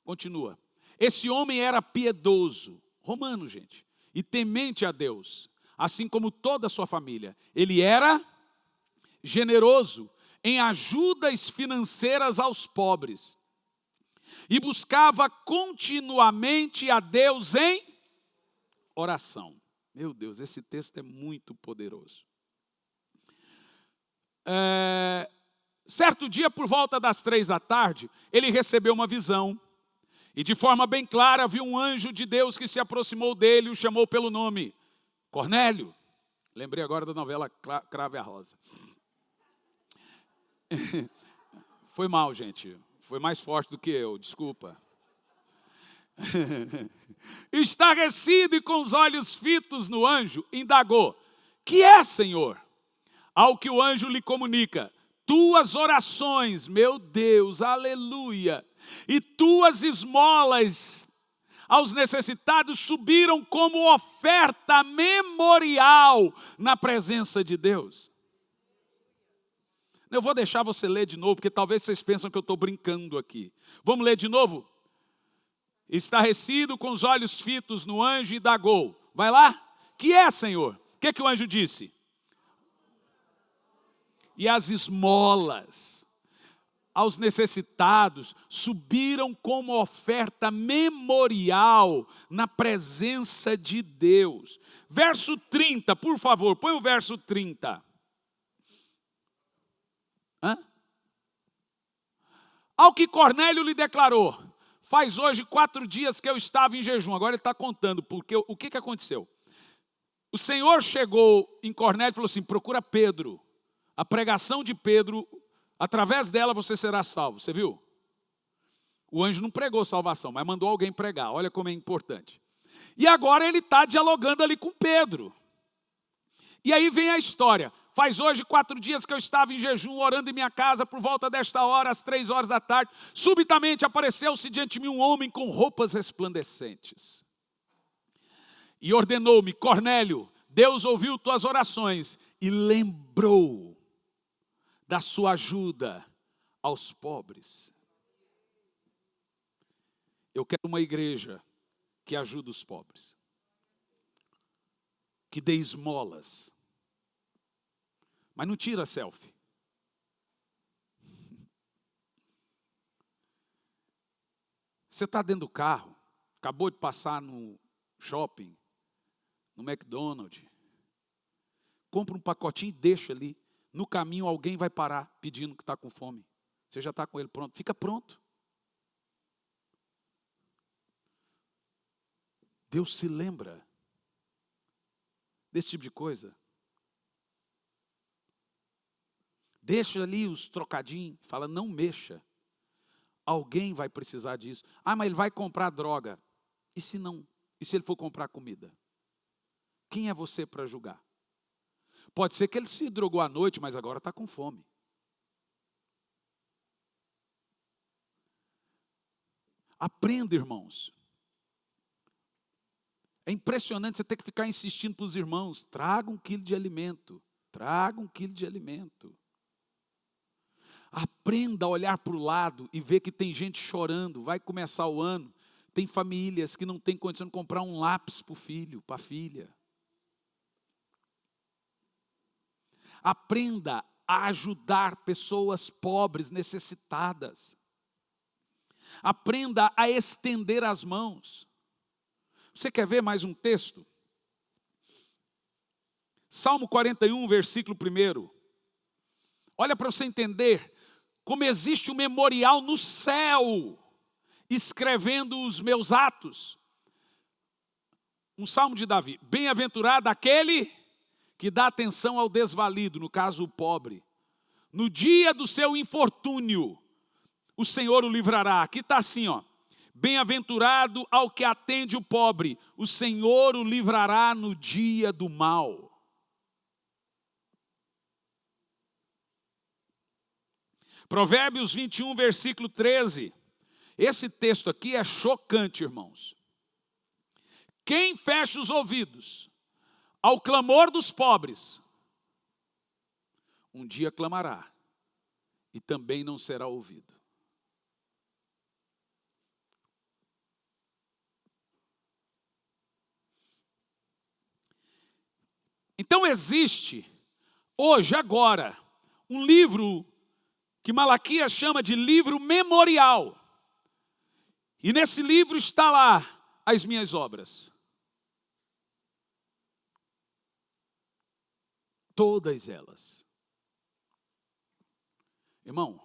Continua. Esse homem era piedoso, romano, gente, e temente a Deus, assim como toda a sua família. Ele era generoso em ajudas financeiras aos pobres e buscava continuamente a Deus em oração. Meu Deus, esse texto é muito poderoso. Certo dia, por volta das 3 da tarde, ele recebeu uma visão. E de forma bem clara, viu um anjo de Deus que se aproximou dele e o chamou pelo nome. Cornélio. Lembrei agora da novela Cravo e a Rosa. Foi mal, gente. Foi mais forte do que eu, desculpa. Estarrecido e com os olhos fitos no anjo, indagou: que é, Senhor? Ao que o anjo lhe comunica: tuas orações, meu Deus, aleluia, e tuas esmolas aos necessitados, subiram como oferta memorial na presença de Deus. Eu vou deixar você ler de novo, porque talvez vocês pensam que eu estou brincando aqui. Vamos ler de novo? Estarrecido, com os olhos fitos no anjo, indagou. Vai lá? Que é, Senhor? O que o anjo disse? E as esmolas aos necessitados subiram como oferta memorial na presença de Deus. Verso 30, por favor, põe o verso 30. Ao que Cornélio lhe declarou: faz hoje 4 dias que eu estava em jejum. Agora ele está contando, porque o que aconteceu? O Senhor chegou em Cornélio e falou assim: procura Pedro. A pregação de Pedro, através dela você será salvo. Você viu? O anjo não pregou salvação, mas mandou alguém pregar. Olha como é importante. E agora ele está dialogando ali com Pedro. E aí vem a história. Faz hoje 4 dias que eu estava em jejum, orando em minha casa, por volta desta hora, às 3 horas da tarde. Subitamente apareceu-se diante de mim um homem com roupas resplandecentes. E ordenou-me: Cornélio, Deus ouviu tuas orações e lembrou da sua ajuda aos pobres. Eu quero uma igreja que ajude os pobres, que dê esmolas, mas não tira selfie. Você está dentro do carro, acabou de passar no shopping, no McDonald's, compra um pacotinho e deixa ali. No caminho alguém vai parar pedindo que está com fome. Você já está com ele pronto. Fica pronto. Deus se lembra desse tipo de coisa. Deixa ali os trocadinhos, fala, não mexa. Alguém vai precisar disso. Ah, mas ele vai comprar droga. E se não? E se ele for comprar comida? Quem é você para julgar? Pode ser que ele se drogou à noite, mas agora está com fome. Aprenda, irmãos. É impressionante você ter que ficar insistindo para os irmãos: traga 1 quilo de alimento, traga 1 quilo de alimento. Aprenda a olhar para o lado e ver que tem gente chorando. Vai começar o ano, tem famílias que não têm condição de comprar um lápis para o filho, para a filha. Aprenda a ajudar pessoas pobres, necessitadas. Aprenda a estender as mãos. Você quer ver mais um texto? Salmo 41, versículo 1. Olha para você entender como existe um memorial no céu, escrevendo os meus atos. Um salmo de Davi: bem-aventurado aquele que dá atenção ao desvalido, no caso o pobre. No dia do seu infortúnio, o Senhor o livrará. Aqui está assim, ó: bem-aventurado ao que atende o pobre, o Senhor o livrará no dia do mal. Provérbios 21, versículo 13. Esse texto aqui é chocante, irmãos. Quem fecha os ouvidos ao clamor dos pobres, um dia clamará e também não será ouvido. Então existe, hoje, agora, um livro que Malaquias chama de livro memorial. E nesse livro está lá as minhas obras. Todas elas. Irmão,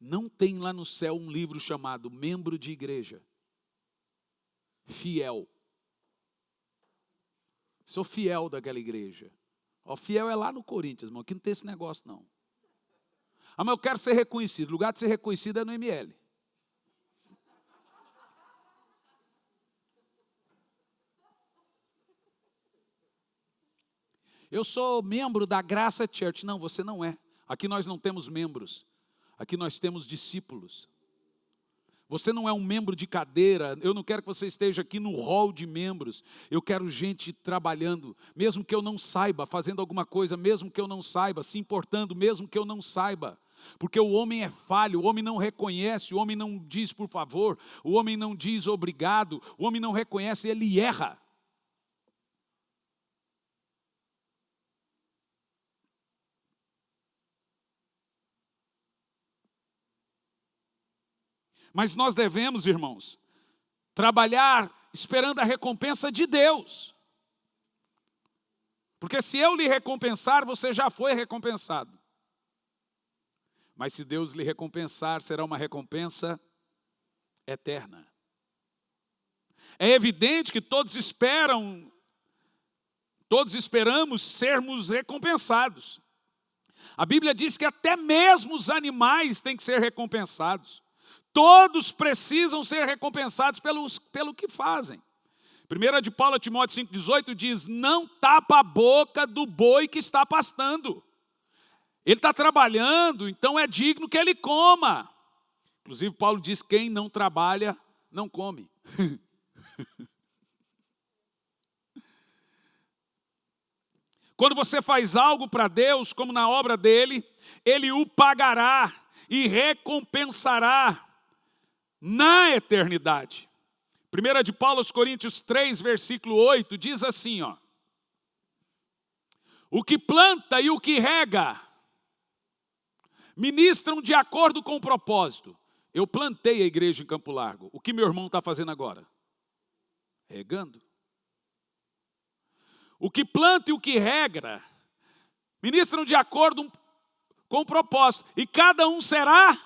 não tem lá no céu um livro chamado membro de igreja, fiel. Sou fiel daquela igreja. O fiel é lá no Corinthians, irmão. Aqui não tem esse negócio, não. Ah, mas eu quero ser reconhecido. O lugar de ser reconhecido é no ML. Eu sou membro da Graça Church. Não, você não é. Aqui nós não temos membros. Aqui nós temos discípulos. Você não é um membro de cadeira, eu não quero que você esteja aqui no hall de membros. Eu quero gente trabalhando, mesmo que eu não saiba, fazendo alguma coisa, mesmo que eu não saiba, se importando, mesmo que eu não saiba. Porque o homem é falho, o homem não reconhece, o homem não diz por favor, o homem não diz obrigado, o homem não reconhece, ele erra. Mas nós devemos, irmãos, trabalhar esperando a recompensa de Deus. Porque se eu lhe recompensar, você já foi recompensado. Mas se Deus lhe recompensar, será uma recompensa eterna. É evidente que todos esperamos sermos recompensados. A Bíblia diz que até mesmo os animais têm que ser recompensados. Todos precisam ser recompensados pelo que fazem. 1 de Paulo a Timóteo 5,18 diz, não tapa a boca do boi que está pastando. Ele está trabalhando, então é digno que ele coma. Inclusive Paulo diz, quem não trabalha, não come. Quando você faz algo para Deus, como na obra dele, Ele o pagará e recompensará na eternidade. 1 de Paulo aos Coríntios 3, versículo 8, diz assim, ó. O que planta e o que rega, ministram de acordo com o propósito. Eu plantei a igreja em Campo Largo. O que meu irmão está fazendo agora? Regando. O que planta e o que rega, ministram de acordo com o propósito. E cada um será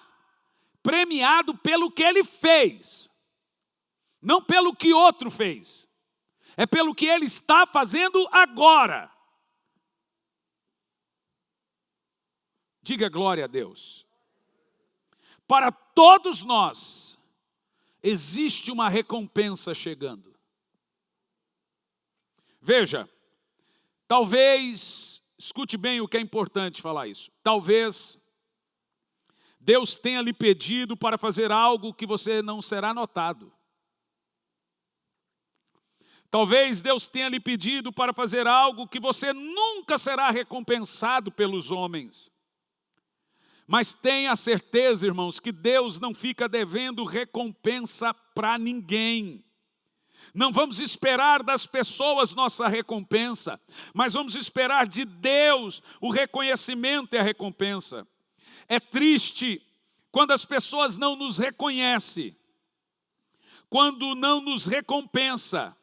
premiado pelo que ele fez. Não pelo que outro fez. É pelo que ele está fazendo agora. Diga glória a Deus. Para todos nós, existe uma recompensa chegando. Veja, talvez, escute bem o que é importante falar isso. Talvez Deus tenha lhe pedido para fazer algo que você não será notado. Talvez Deus tenha lhe pedido para fazer algo que você nunca será recompensado pelos homens. Mas tenha certeza, irmãos, que Deus não fica devendo recompensa para ninguém. Não vamos esperar das pessoas nossa recompensa, mas vamos esperar de Deus o reconhecimento e a recompensa. É triste quando as pessoas não nos reconhecem, quando não nos recompensa,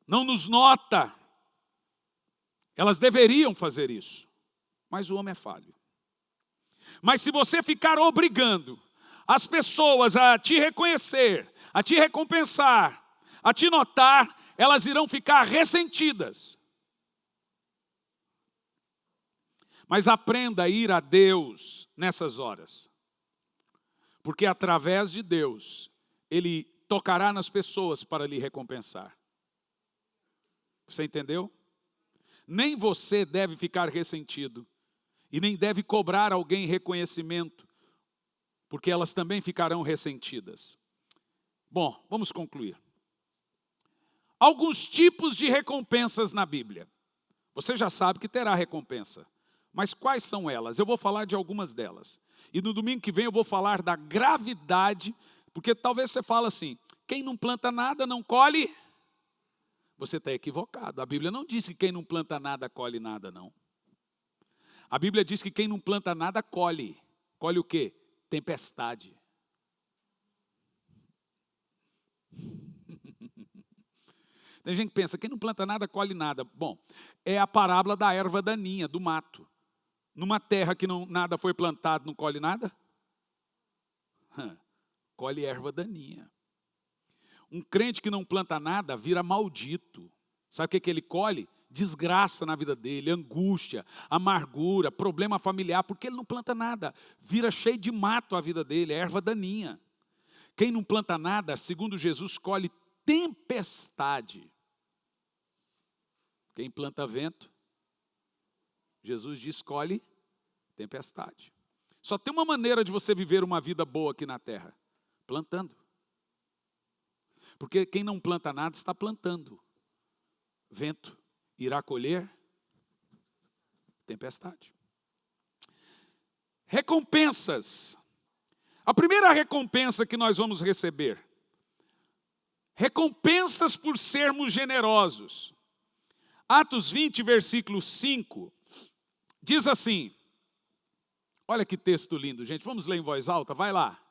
não nos nota. Elas deveriam fazer isso, mas o homem é falho. Mas se você ficar obrigando as pessoas a te reconhecer, a te recompensar, a te notar, elas irão ficar ressentidas. Mas aprenda a ir a Deus nessas horas. Porque através de Deus, Ele tocará nas pessoas para lhe recompensar. Você entendeu? Nem você deve ficar ressentido. E nem deve cobrar alguém reconhecimento, porque elas também ficarão ressentidas. Bom, vamos concluir. Alguns tipos de recompensas na Bíblia. Você já sabe que terá recompensa, mas quais são elas? Eu vou falar de algumas delas. E no domingo que vem eu vou falar da gravidade, porque talvez você fale assim, quem não planta nada não colhe. Você está equivocado. A Bíblia não diz que quem não planta nada colhe nada, não. A Bíblia diz que quem não planta nada colhe. Colhe o quê? Tempestade. Tem gente que pensa, quem não planta nada, colhe nada. Bom, é a parábola da erva daninha, do mato. Numa terra que nada foi plantado, não colhe nada? Colhe erva daninha. Um crente que não planta nada, vira maldito. Sabe o que ele colhe? Desgraça na vida dele, angústia, amargura, problema familiar, porque ele não planta nada, vira cheio de mato a vida dele, é erva daninha. Quem não planta nada, segundo Jesus, colhe tempestade. Quem planta vento, Jesus diz, colhe tempestade. Só tem uma maneira de você viver uma vida boa aqui na terra, Plantando. Porque quem não planta nada está plantando. Vento irá colher tempestade. Recompensas. A primeira recompensa que nós vamos receber. Recompensas por sermos generosos. Atos 20, versículo 5, diz assim, olha que texto lindo, gente, vamos ler em voz alta, vai lá.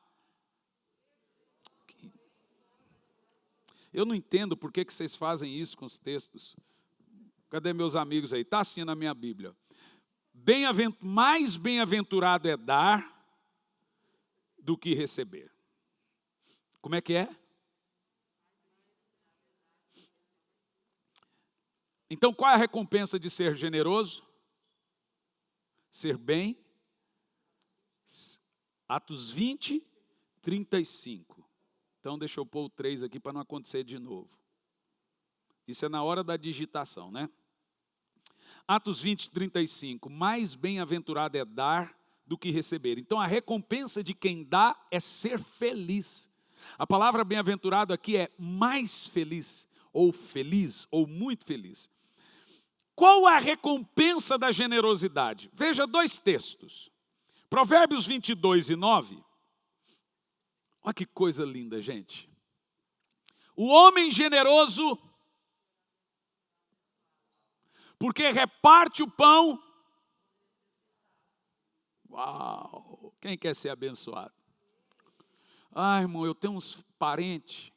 Eu não entendo por que vocês fazem isso com os textos. Cadê meus amigos aí? Está assim na minha Bíblia. Mais bem-aventurado é dar do que receber. Como é que é? Então, qual é a recompensa de ser generoso? Ser bem. Atos 20, 35. Então, deixa eu pôr o 3 aqui para não acontecer de novo. Isso é na hora da digitação, né? Atos 20, 35. Mais bem-aventurado é dar do que receber. Então, a recompensa de quem dá é ser feliz. A palavra bem-aventurado aqui é mais feliz, ou muito feliz. Qual a recompensa da generosidade? Veja 2 textos. Provérbios 22 e 9. Olha que coisa linda, gente. O homem generoso, porque reparte o pão. Uau! Quem quer ser abençoado? Ah, irmão, eu tenho uns parentes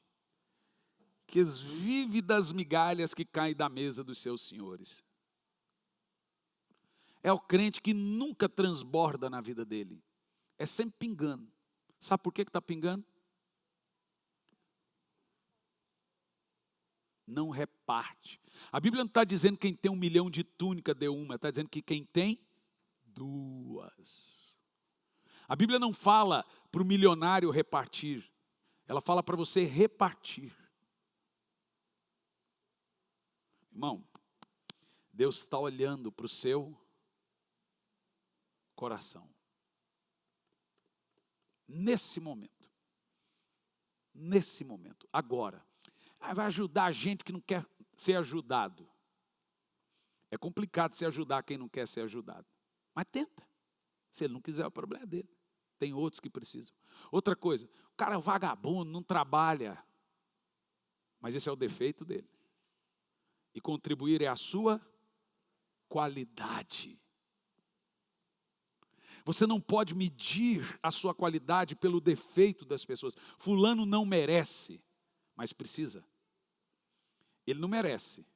que eles vivem das migalhas que caem da mesa dos seus senhores. É o crente que nunca transborda na vida dele. É sempre pingando. Sabe por que está pingando? Não reparte. A Bíblia não está dizendo que quem tem 1 milhão de túnica deu uma. Está dizendo que quem tem 2. A Bíblia não fala para o milionário repartir. Ela fala para você repartir. Irmão, Deus está olhando para o seu coração. Nesse momento, agora, vai ajudar a gente que não quer ser ajudado. É complicado se ajudar quem não quer ser ajudado, mas tenta. Se ele não quiser, o problema é dele. Tem outros que precisam. Outra coisa, o cara é vagabundo, não trabalha, mas esse é o defeito dele. E contribuir é a sua qualidade. Você não pode medir a sua qualidade pelo defeito das pessoas. Fulano não merece, mas precisa. Ele não merece.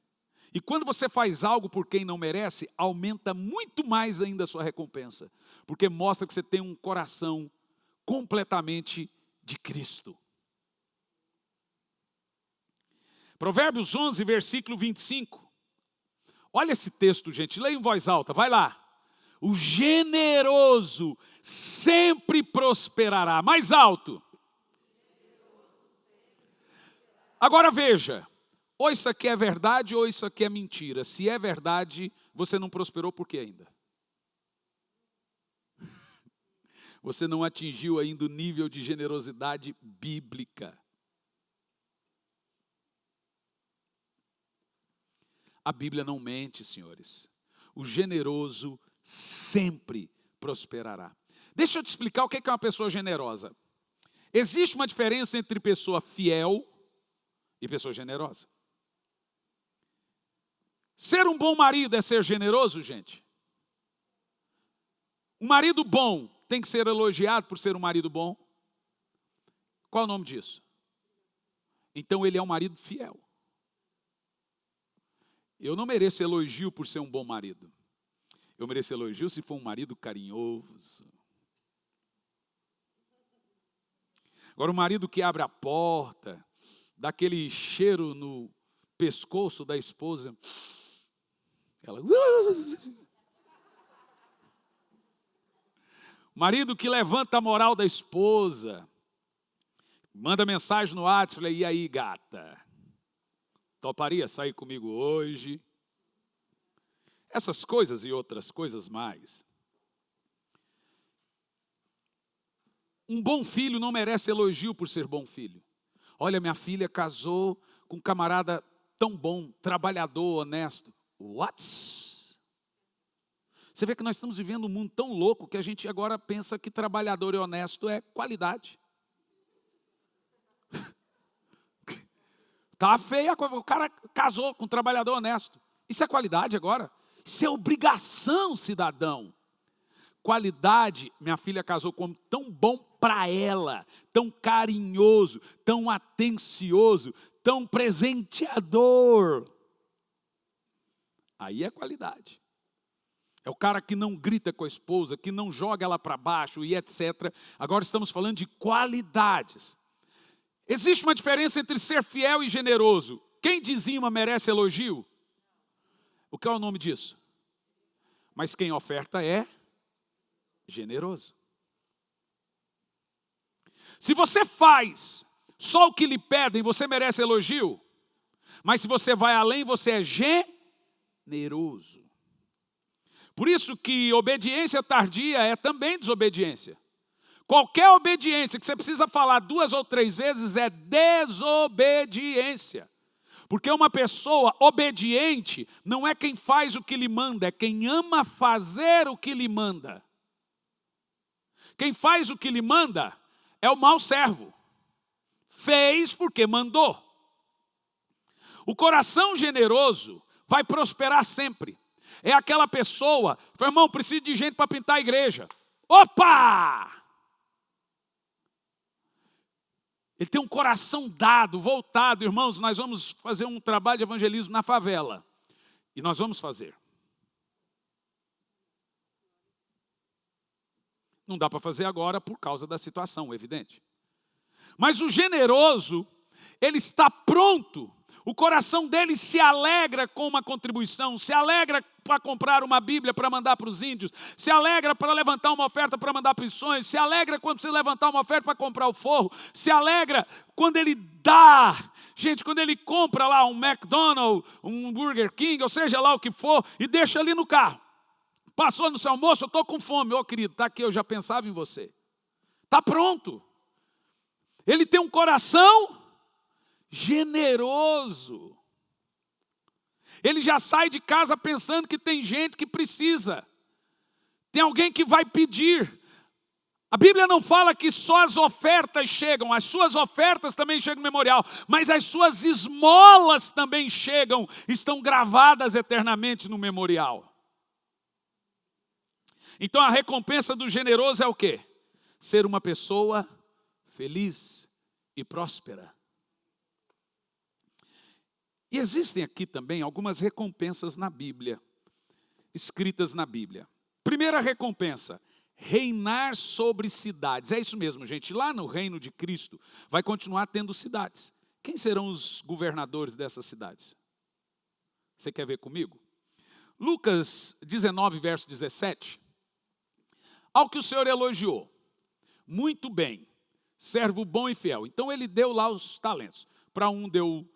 E quando você faz algo por quem não merece, aumenta muito mais ainda a sua recompensa. Porque mostra que você tem um coração completamente de Cristo. Provérbios 11, versículo 25. Olha esse texto, gente. Leia em voz alta, vai lá. O generoso sempre prosperará. Mais alto. Agora veja, ou isso aqui é verdade ou isso aqui é mentira. Se é verdade, você não prosperou por quê ainda? Você não atingiu ainda o nível de generosidade bíblica. A Bíblia não mente, senhores. O generoso sempre prosperará. Deixa eu te explicar o que é uma pessoa generosa. Existe uma diferença entre pessoa fiel e pessoa generosa. Ser um bom marido é ser generoso, gente? Um marido bom tem que ser elogiado por ser um marido bom? Qual é o nome disso? Então ele é um marido fiel. Eu não mereço elogio por ser um bom marido. Eu mereço elogio se for um marido carinhoso. Agora, o marido que abre a porta, dá aquele cheiro no pescoço da esposa, ela... Marido que levanta a moral da esposa, manda mensagem no WhatsApp, fala, e aí, gata? Toparia sair comigo hoje? Essas coisas e outras coisas mais. Um bom filho não merece elogio por ser bom filho. Olha, minha filha casou com um camarada tão bom, trabalhador, honesto. What? Você vê que nós estamos vivendo um mundo tão louco que a gente agora pensa que trabalhador e honesto é qualidade. Tá feia, o cara casou com um trabalhador honesto. Isso é qualidade agora? Isso é obrigação, cidadão. Qualidade, minha filha casou com um homem tão bom para ela, tão carinhoso, tão atencioso, tão presenteador. Aí é qualidade. É o cara que não grita com a esposa, que não joga ela para baixo e etc. Agora estamos falando de qualidades. Existe uma diferença entre ser fiel e generoso. Quem dizima merece elogio? O que é o nome disso? Mas quem oferta é generoso. Se você faz só o que lhe pedem, você merece elogio. Mas se você vai além, você é generoso. Por isso que obediência tardia é também desobediência. Qualquer obediência que você precisa falar 2 ou 3 vezes é desobediência. Porque uma pessoa obediente não é quem faz o que lhe manda, é quem ama fazer o que lhe manda. Quem faz o que lhe manda é o mau servo. Fez porque mandou. O coração generoso vai prosperar sempre. É aquela pessoa, irmão, preciso de gente para pintar a igreja. Opa! Ele tem um coração dado, voltado. Irmãos, nós vamos fazer um trabalho de evangelismo na favela. E nós vamos fazer. Não dá para fazer agora por causa da situação, evidente. Mas o generoso, ele está pronto. O coração dele se alegra com uma contribuição, se alegra para comprar uma Bíblia para mandar para os índios, se alegra para levantar uma oferta para mandar para os sonhos, se alegra quando você levantar uma oferta para comprar o forro, se alegra quando ele dá. Gente, quando ele compra lá um McDonald's, um Burger King, ou seja lá o que for, e deixa ali no carro. Passou no seu almoço, eu estou com fome. Ô querido, está aqui, eu já pensava em você. Está pronto. Ele tem um coração generoso. Ele já sai de casa pensando que tem gente que precisa. Tem alguém que vai pedir. A Bíblia não fala que só as ofertas chegam, as suas ofertas também chegam no memorial, mas as suas esmolas também chegam, estão gravadas eternamente no memorial. Então a recompensa do generoso é o quê? Ser uma pessoa feliz e próspera. E existem aqui também algumas recompensas na Bíblia, escritas na Bíblia. Primeira recompensa, reinar sobre cidades. É isso mesmo, gente. Lá no reino de Cristo vai continuar tendo cidades. Quem serão os governadores dessas cidades? Você quer ver comigo? Lucas 19, verso 17. Ao que o Senhor elogiou, muito bem, servo bom e fiel. Então ele deu lá os talentos. Para um deu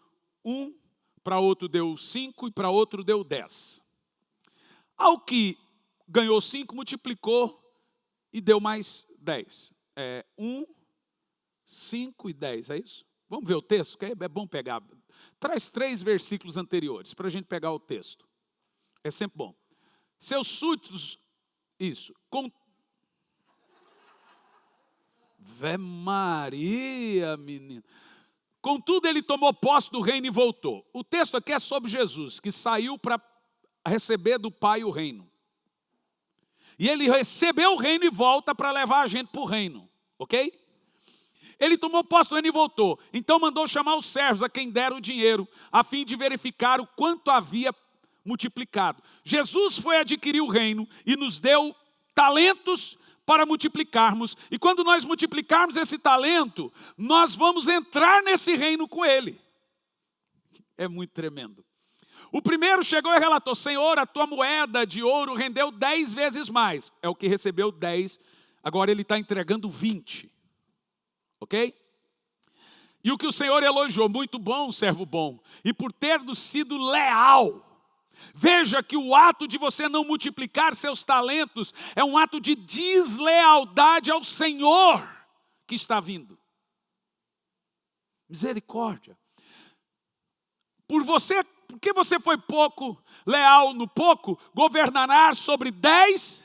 1, para outro deu 5 e para outro deu 10. Ao que ganhou 5, multiplicou e deu mais 10. 1, 5 e 10, é isso? Vamos ver o texto, que é bom pegar. Traz 3 versículos anteriores para a gente pegar o texto. É sempre bom. Seus súditos, isso, Vé Maria, menino. Contudo, ele tomou posse do reino e voltou. O texto aqui é sobre Jesus, que saiu para receber do Pai o reino. E ele recebeu o reino e volta para levar a gente para o reino. Ok? Ele tomou posse do reino e voltou. Então mandou chamar os servos a quem deram o dinheiro, a fim de verificar o quanto havia multiplicado. Jesus foi adquirir o reino e nos deu talentos para multiplicarmos. E quando nós multiplicarmos esse talento, nós vamos entrar nesse reino com ele. É muito tremendo. O primeiro chegou e relatou: Senhor, a tua moeda de ouro rendeu 10 vezes mais. É o que recebeu 10, agora ele está entregando 20. Ok? E o que o Senhor elogiou: muito bom, servo bom, e por ter sido leal. Veja que o ato de você não multiplicar seus talentos é um ato de deslealdade ao Senhor. que está vindo. Misericórdia. Porque você foi pouco leal no pouco, governará sobre 10.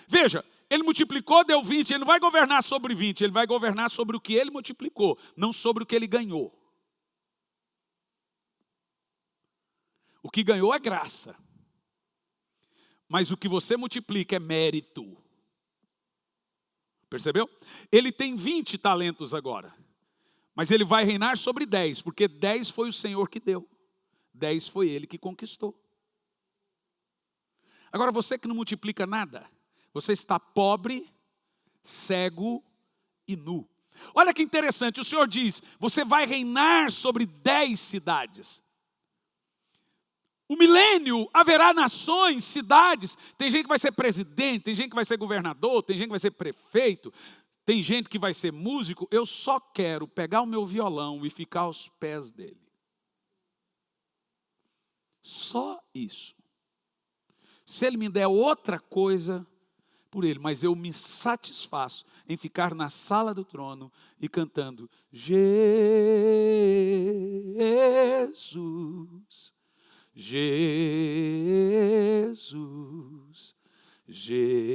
Veja, ele multiplicou, deu 20, ele não vai governar sobre 20, ele vai governar sobre o que ele multiplicou, não sobre o que ele ganhou. O que ganhou é graça. Mas o que você multiplica é mérito. Percebeu? Ele tem 20 talentos agora. Mas ele vai reinar sobre 10, porque 10 foi o Senhor que deu. 10 foi ele que conquistou. Agora você que não multiplica nada, você está pobre, cego e nu. Olha que interessante, o Senhor diz, você vai reinar sobre 10 cidades. O milênio haverá nações, cidades, tem gente que vai ser presidente, tem gente que vai ser governador, tem gente que vai ser prefeito, tem gente que vai ser músico. Eu só quero pegar o meu violão e ficar aos pés dele. Só isso. Se ele me der outra coisa, por ele, mas eu me satisfaço em ficar na sala do trono e cantando Jesus, Jesus, Jesus.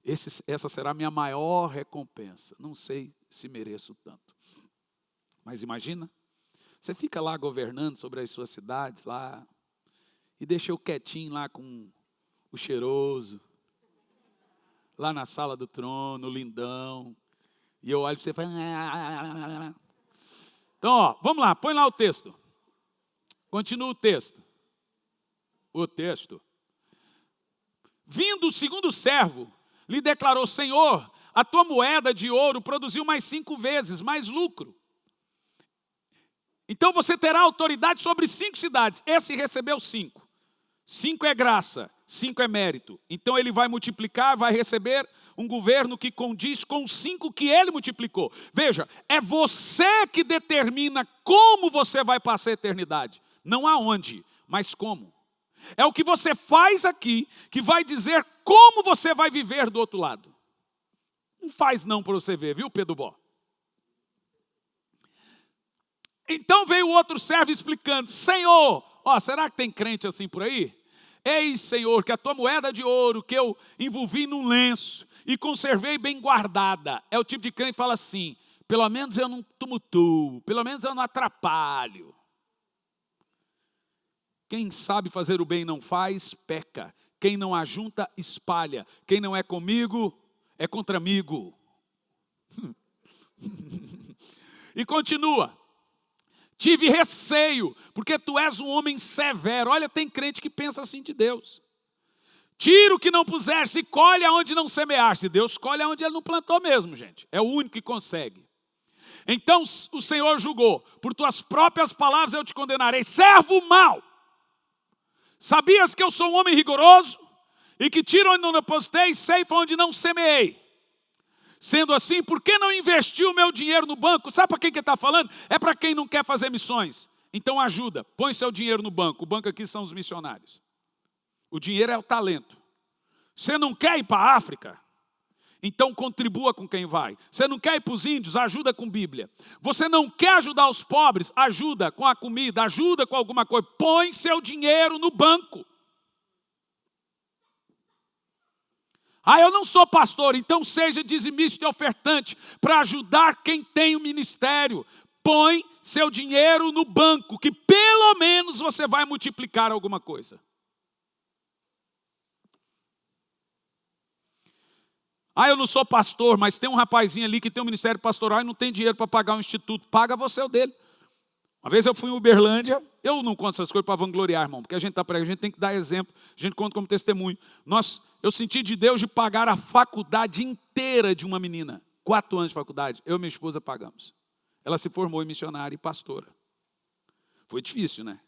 Essa será a minha maior recompensa. Não sei se mereço tanto. Mas imagina, você fica lá governando sobre as suas cidades lá, e deixa eu quietinho lá com o cheiroso, lá na sala do trono, lindão, e eu olho para você e falo... Então, ó, vamos lá, põe lá o texto. Continua o texto. O texto. Vindo o segundo servo, lhe declarou, Senhor, a tua moeda de ouro produziu mais 5 vezes, mais lucro. Então você terá autoridade sobre 5 cidades. Esse recebeu 5. 5 é graça, 5 é mérito. Então ele vai multiplicar, vai receber um governo que condiz com os 5 que ele multiplicou. Veja, é você que determina como você vai passar a eternidade. Não aonde, mas como. É o que você faz aqui que vai dizer como você vai viver do outro lado. Não faz não para você ver, viu, Pedro Bó? Então veio o outro servo explicando, Senhor, ó, será que tem crente assim por aí? Eis, Senhor, que a tua moeda de ouro que eu envolvi num lenço e conservei bem guardada. É o tipo de crente que fala assim, pelo menos eu não tumultuo, pelo menos eu não atrapalho. Quem sabe fazer o bem e não faz, peca. Quem não ajunta, espalha. Quem não é comigo, é contra-migo. E continua. Tive receio, porque tu és um homem severo. Olha, tem crente que pensa assim de Deus. Tira o que não puseste e colhe aonde não semeaste. Deus colhe aonde ele não plantou mesmo, gente. É o único que consegue. Então o Senhor julgou, por tuas próprias palavras eu te condenarei. Servo mau! Sabias que eu sou um homem rigoroso? E que tiro onde não depositei, ceifa onde não semeei. Sendo assim, por que não investiu o meu dinheiro no banco? Sabe para quem que está falando? É para quem não quer fazer missões. Então ajuda, põe seu dinheiro no banco. O banco aqui são os missionários. O dinheiro é o talento. Você não quer ir para a África? Então contribua com quem vai. Você não quer ir para os índios? Ajuda com Bíblia. Você não quer ajudar os pobres? Ajuda com a comida, ajuda com alguma coisa. Põe seu dinheiro no banco. Ah, eu não sou pastor, então seja dizimista e ofertante para ajudar quem tem o ministério. Põe seu dinheiro no banco, que pelo menos você vai multiplicar alguma coisa. Ah, eu não sou pastor, mas tem um rapazinho ali que tem um ministério pastoral e não tem dinheiro para pagar um instituto. Paga você o dele. Uma vez eu fui em Uberlândia, eu não conto essas coisas para vangloriar, irmão, porque a gente está pregando, a gente tem que dar exemplo, a gente conta como testemunho. Eu senti de Deus de pagar a faculdade inteira de uma menina. 4 anos de faculdade, eu e minha esposa pagamos. Ela se formou em missionária e pastora. Foi difícil, né?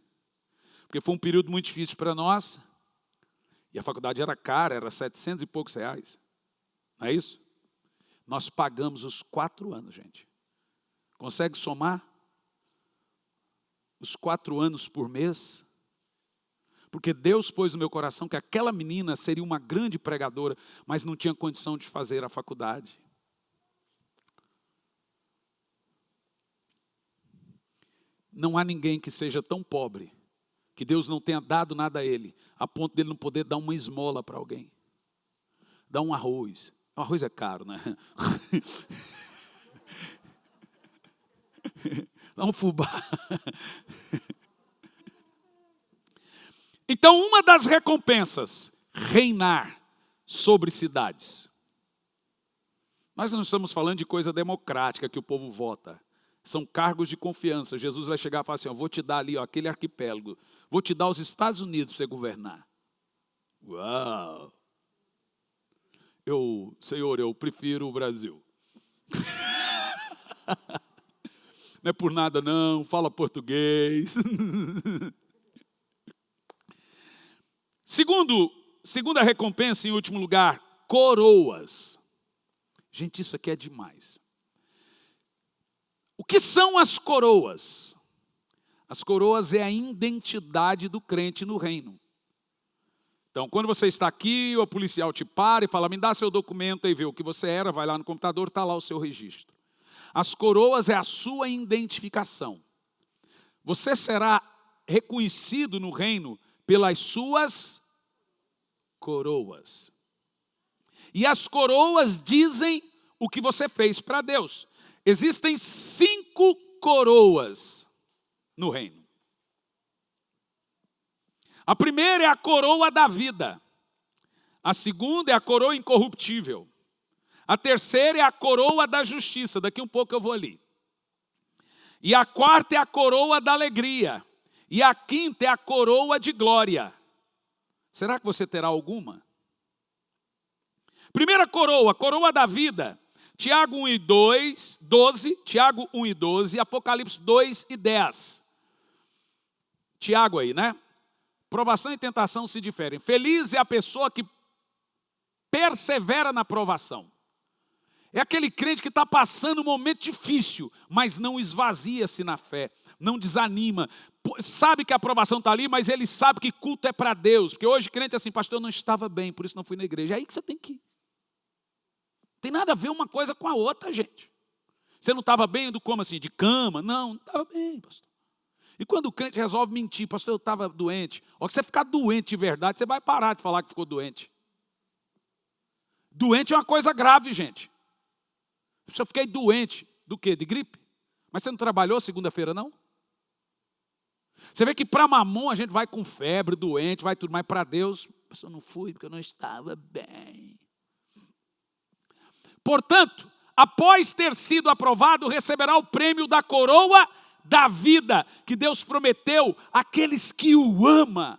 Porque foi um período muito difícil para nós. E a faculdade era cara, era 700 e poucos reais. Não é isso? Nós pagamos os 4 anos, gente. Consegue somar? Os 4 anos por mês? Porque Deus pôs no meu coração que aquela menina seria uma grande pregadora, mas não tinha condição de fazer a faculdade. Não há ninguém que seja tão pobre, que Deus não tenha dado nada a ele, a ponto dele não poder dar uma esmola para alguém. Dar um arroz. O arroz é caro, né? Dá um fubá. Então, uma das recompensas, reinar sobre cidades. Nós não estamos falando de coisa democrática que o povo vota. São cargos de confiança. Jesus vai chegar e falar assim, vou te dar ali, aquele arquipélago. Vou te dar os Estados Unidos para você governar. Uau! Senhor, eu prefiro o Brasil. Não é por nada não, fala português. Segunda recompensa, em último lugar, coroas. Gente, isso aqui é demais. O que são as coroas? As coroas é a identidade do crente no reino. Então, quando você está aqui, o policial te para e fala, me dá seu documento e vê o que você era, vai lá no computador, está lá o seu registro. As coroas é a sua identificação. Você será reconhecido no reino pelas suas coroas. E as coroas dizem o que você fez para Deus. Existem 5 coroas no reino. A primeira é a coroa da vida. A segunda é a coroa incorruptível. A terceira é a coroa da justiça. Daqui um pouco eu vou ali. E a quarta é a coroa da alegria. E a quinta é a coroa de glória. Será que você terá alguma? Primeira coroa, coroa da vida. Tiago 1 e 12, Tiago 1 e 12, Apocalipse 2 e 10. Tiago aí, né? Provação e tentação se diferem. Feliz é a pessoa que persevera na provação. É aquele crente que está passando um momento difícil, mas não esvazia-se na fé, não desanima. Sabe que a aprovação está ali, mas ele sabe que culto é para Deus. Porque hoje crente é assim, pastor, eu não estava bem, por isso não fui na igreja. É aí que você tem que ir. Tem nada a ver uma coisa com a outra, gente. Você não estava bem do como assim? De cama? Não estava bem, pastor. E quando o crente resolve mentir, pastor, eu estava doente. Ó, que você ficar doente de verdade, você vai parar de falar que ficou doente. Doente é uma coisa grave, gente. Eu fiquei doente. Do quê? De gripe? Mas você não trabalhou segunda-feira, não? Você vê que para mamon a gente vai com febre, doente, vai tudo. Mas para Deus, eu não fui porque eu não estava bem. Portanto, após ter sido aprovado, receberá o prêmio da coroa da vida, que Deus prometeu àqueles que o amam.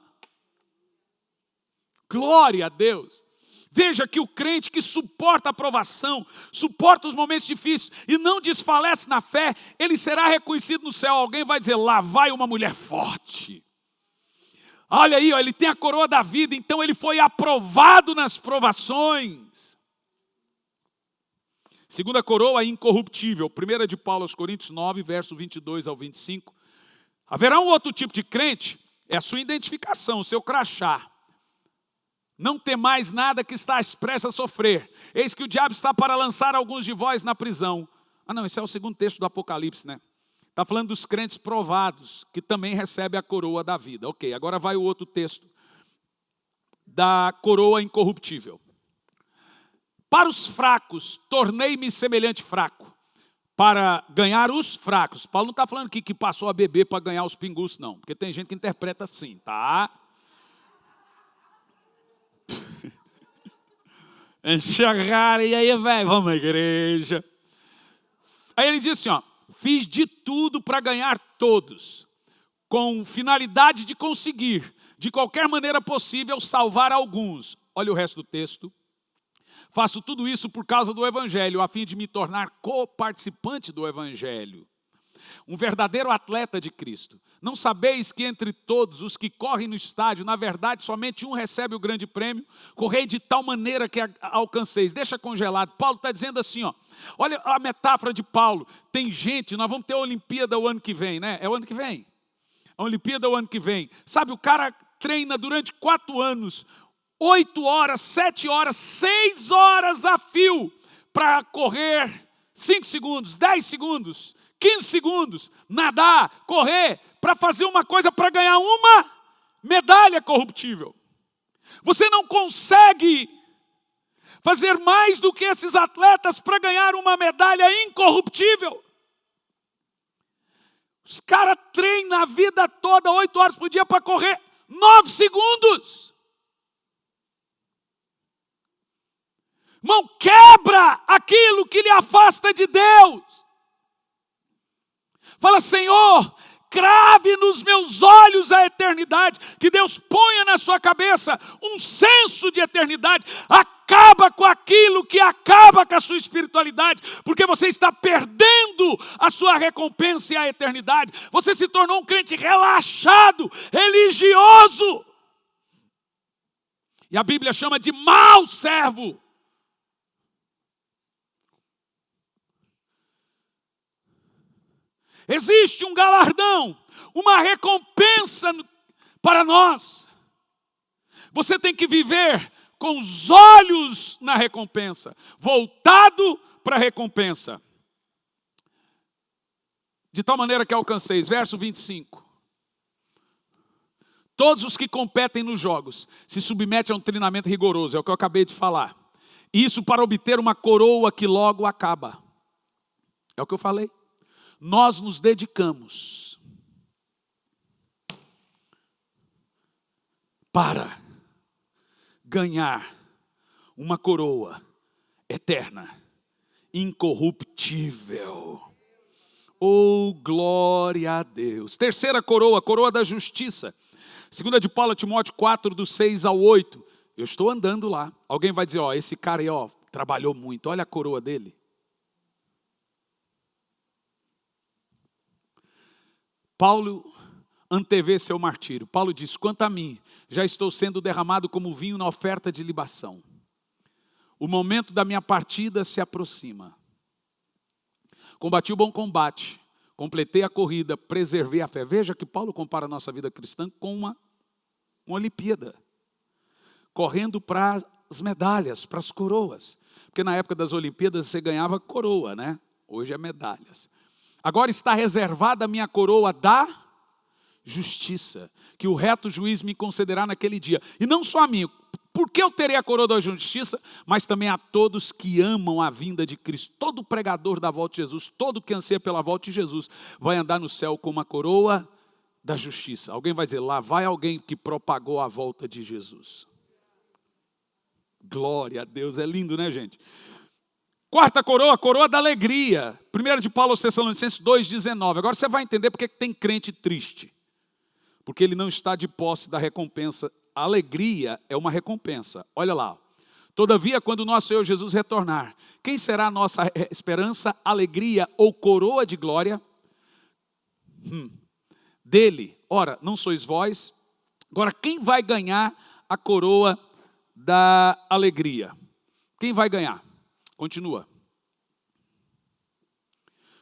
Glória a Deus. Veja que o crente que suporta a provação, suporta os momentos difíceis e não desfalece na fé, ele será reconhecido no céu. Alguém vai dizer, lá vai uma mulher forte. Olha aí, ele tem a coroa da vida, então ele foi aprovado nas provações. Segunda coroa incorruptível, 1 de Paulo aos Coríntios 9, verso 22 ao 25. Haverá um outro tipo de crente, é a sua identificação, o seu crachá. Não tem mais nada que está expresso a sofrer. Eis que o diabo está para lançar alguns de vós na prisão. Não, esse é o segundo texto do Apocalipse, né? Está falando dos crentes provados, que também recebem a coroa da vida. Ok, agora vai o outro texto, da coroa incorruptível. Para os fracos, tornei-me semelhante fraco, para ganhar os fracos. Paulo não está falando aqui que passou a beber para ganhar os pingus, não. Porque tem gente que interpreta assim, tá? Enxergar, e aí, velho, vamos à igreja. Aí ele diz assim, fiz de tudo para ganhar todos, com finalidade de conseguir, de qualquer maneira possível, salvar alguns. Olha o resto do texto. Faço tudo isso por causa do Evangelho, a fim de me tornar coparticipante do Evangelho. Um verdadeiro atleta de Cristo. Não sabeis que entre todos os que correm no estádio, na verdade, somente um recebe o grande prêmio? Correi de tal maneira que alcanceis. Deixa congelado. Paulo está dizendo assim, olha a metáfora de Paulo. Tem gente, nós vamos ter a Olimpíada o ano que vem, né? É o ano que vem. A Olimpíada o ano que vem. Sabe, o cara treina durante 4 anos, 8 horas, 7 horas, 6 horas a fio, para correr 5 segundos, 10 segundos, 15 segundos, nadar, correr, para fazer uma coisa, para ganhar uma medalha corruptível. Você não consegue fazer mais do que esses atletas para ganhar uma medalha incorruptível. Os caras treinam a vida toda, 8 horas por dia, para correr 9 segundos. Irmão, quebra aquilo que lhe afasta de Deus. Fala, Senhor, crave nos meus olhos a eternidade. Que Deus ponha na sua cabeça um senso de eternidade. Acaba com aquilo que acaba com a sua espiritualidade, porque você está perdendo a sua recompensa e a eternidade. Você se tornou um crente relaxado, religioso. E a Bíblia chama de mau servo. Existe um galardão, uma recompensa para nós. Você tem que viver com os olhos na recompensa, voltado para a recompensa. De tal maneira que alcanceis, verso 25. Todos os que competem nos jogos se submetem a um treinamento rigoroso, é o que eu acabei de falar. Isso para obter uma coroa que logo acaba. É o que eu falei. Nós nos dedicamos para ganhar uma coroa eterna, incorruptível. Oh, glória a Deus. Terceira coroa, coroa da justiça. 2 de Paulo a Timóteo 4, do 6 ao 8. Eu estou andando lá. Alguém vai dizer, ó, esse cara aí, ó, trabalhou muito. Olha a coroa dele. Paulo antevê seu martírio. Paulo diz, quanto a mim, já estou sendo derramado como vinho na oferta de libação. O momento da minha partida se aproxima. Combati o bom combate, completei a corrida, preservei a fé. Veja que Paulo compara a nossa vida cristã com uma Olimpíada. Correndo para as medalhas, para as coroas. Porque na época das Olimpíadas você ganhava coroa, né? Hoje é medalhas. Agora está reservada a minha coroa da justiça, que o reto juiz me concederá naquele dia. E não só a mim, porque eu terei a coroa da justiça, mas também a todos que amam a vinda de Cristo. Todo pregador da volta de Jesus, todo que anseia pela volta de Jesus, vai andar no céu com uma coroa da justiça. Alguém vai dizer, lá vai alguém que propagou a volta de Jesus. Glória a Deus, é lindo, né, gente? Quarta coroa, coroa da alegria. 1 de Paulo aos Tessalonicenses 2,19. Agora você vai entender porque tem crente triste. Porque ele não está de posse da recompensa. A alegria é uma recompensa. Olha lá. Todavia, quando nosso Senhor Jesus retornar, quem será a nossa esperança, alegria ou coroa de glória? Dele. Ora, não sois vós. Agora, quem vai ganhar a coroa da alegria? Quem vai ganhar? Continua.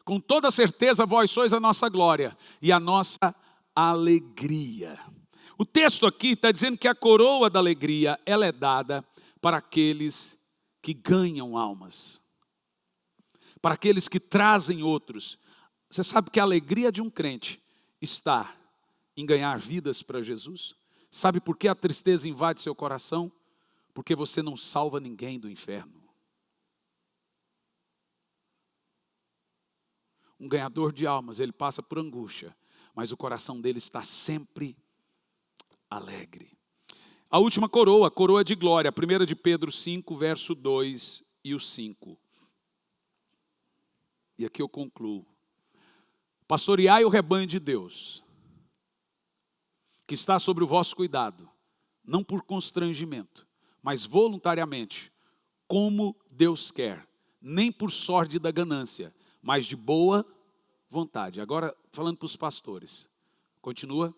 Com toda certeza vós sois a nossa glória e a nossa alegria. O texto aqui está dizendo que a coroa da alegria, ela é dada para aqueles que ganham almas. Para aqueles que trazem outros. Você sabe que a alegria de um crente está em ganhar vidas para Jesus? Sabe por que a tristeza invade seu coração? Porque você não salva ninguém do inferno. Um ganhador de almas, ele passa por angústia, mas o coração dele está sempre alegre. A última coroa, coroa de glória, 1 de Pedro 5, verso 2 e o 5. E aqui eu concluo. Pastoreai o rebanho de Deus, que está sobre o vosso cuidado, não por constrangimento, mas voluntariamente, como Deus quer, nem por sorte da ganância, mas de boa vontade. Agora, falando para os pastores, continua.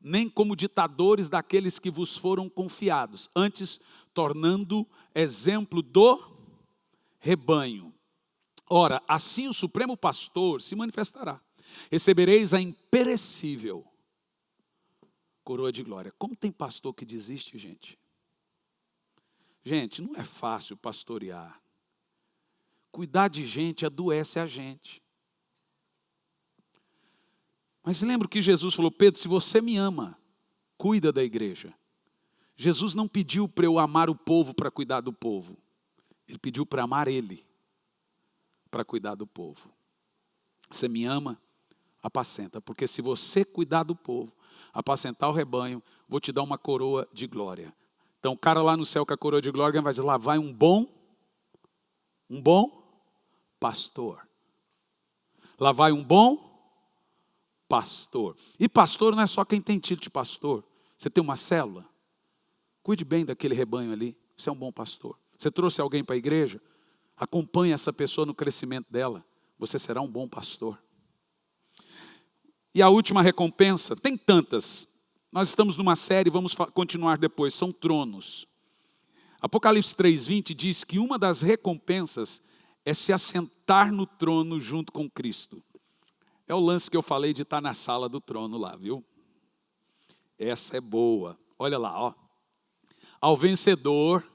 Nem como ditadores daqueles que vos foram confiados, antes tornando exemplo do rebanho. Ora, assim o Supremo Pastor se manifestará. Recebereis a imperecível coroa de glória. Como tem pastor que desiste, gente? Gente, não é fácil pastorear. Cuidar de gente adoece a gente. Mas lembra que Jesus falou: Pedro, se você me ama, cuida da igreja. Jesus não pediu para eu amar o povo para cuidar do povo. Ele pediu para amar Ele, para cuidar do povo. Você me ama, apacenta. Porque se você cuidar do povo, apacentar o rebanho, vou te dar uma coroa de glória. Então o cara lá no céu com a coroa de glória vai dizer: lá vai um bom pastor. Lá vai um bom pastor. E pastor não é só quem tem título de pastor. Você tem uma célula, cuide bem daquele rebanho ali. Você é um bom pastor. Você trouxe alguém para a igreja, acompanhe essa pessoa no crescimento dela. Você será um bom pastor. E a última recompensa, tem tantas. Nós estamos numa série, vamos continuar depois, são tronos. Apocalipse 3:20 diz que uma das recompensas é se assentar no trono junto com Cristo. É o lance que eu falei de estar na sala do trono lá, viu? Essa é boa. Olha lá, ó. Ao vencedor,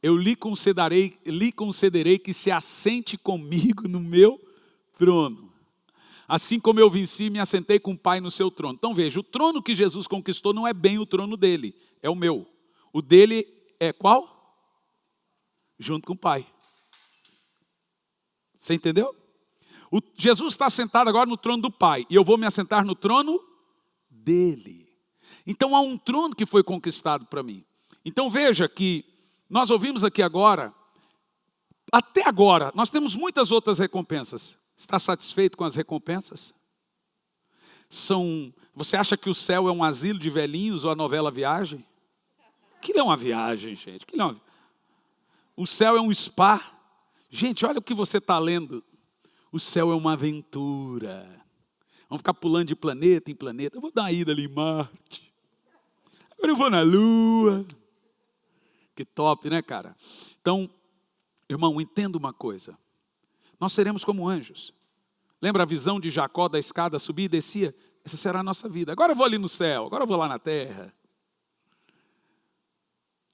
eu lhe concederei que se assente comigo no meu trono. Assim como eu venci, me assentei com o Pai no seu trono. Então veja, o trono que Jesus conquistou não é bem o trono dele, é o meu. O dele é qual? Junto com o Pai. Você entendeu? Jesus está sentado agora no trono do Pai, e eu vou me assentar no trono dele. Então há um trono que foi conquistado para mim. Então veja que nós ouvimos aqui agora, até agora, nós temos muitas outras recompensas. Está satisfeito com as recompensas? Você acha que o céu é um asilo de velhinhos ou a novela Viagem? Que não é uma viagem, gente. O céu é um spa. Gente, olha o que você está lendo. O céu é uma aventura. Vamos ficar pulando de planeta em planeta. Eu vou dar uma ida ali em Marte. Agora eu vou na Lua. Que top, né, cara? Então, irmão, entenda uma coisa. Nós seremos como anjos. Lembra a visão de Jacó da escada, subia e descia? Essa será a nossa vida. Agora eu vou ali no céu, agora eu vou lá na terra.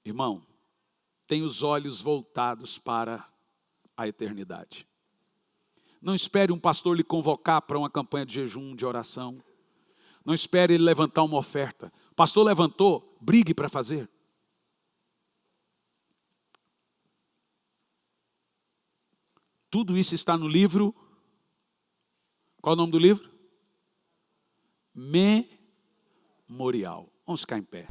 Irmão, tem os olhos voltados para a eternidade. Não espere um pastor lhe convocar para uma campanha de jejum, de oração. Não espere ele levantar uma oferta. O pastor levantou, brigue para fazer. Tudo isso está no livro. Qual é o nome do livro? Memorial. Vamos ficar em pé.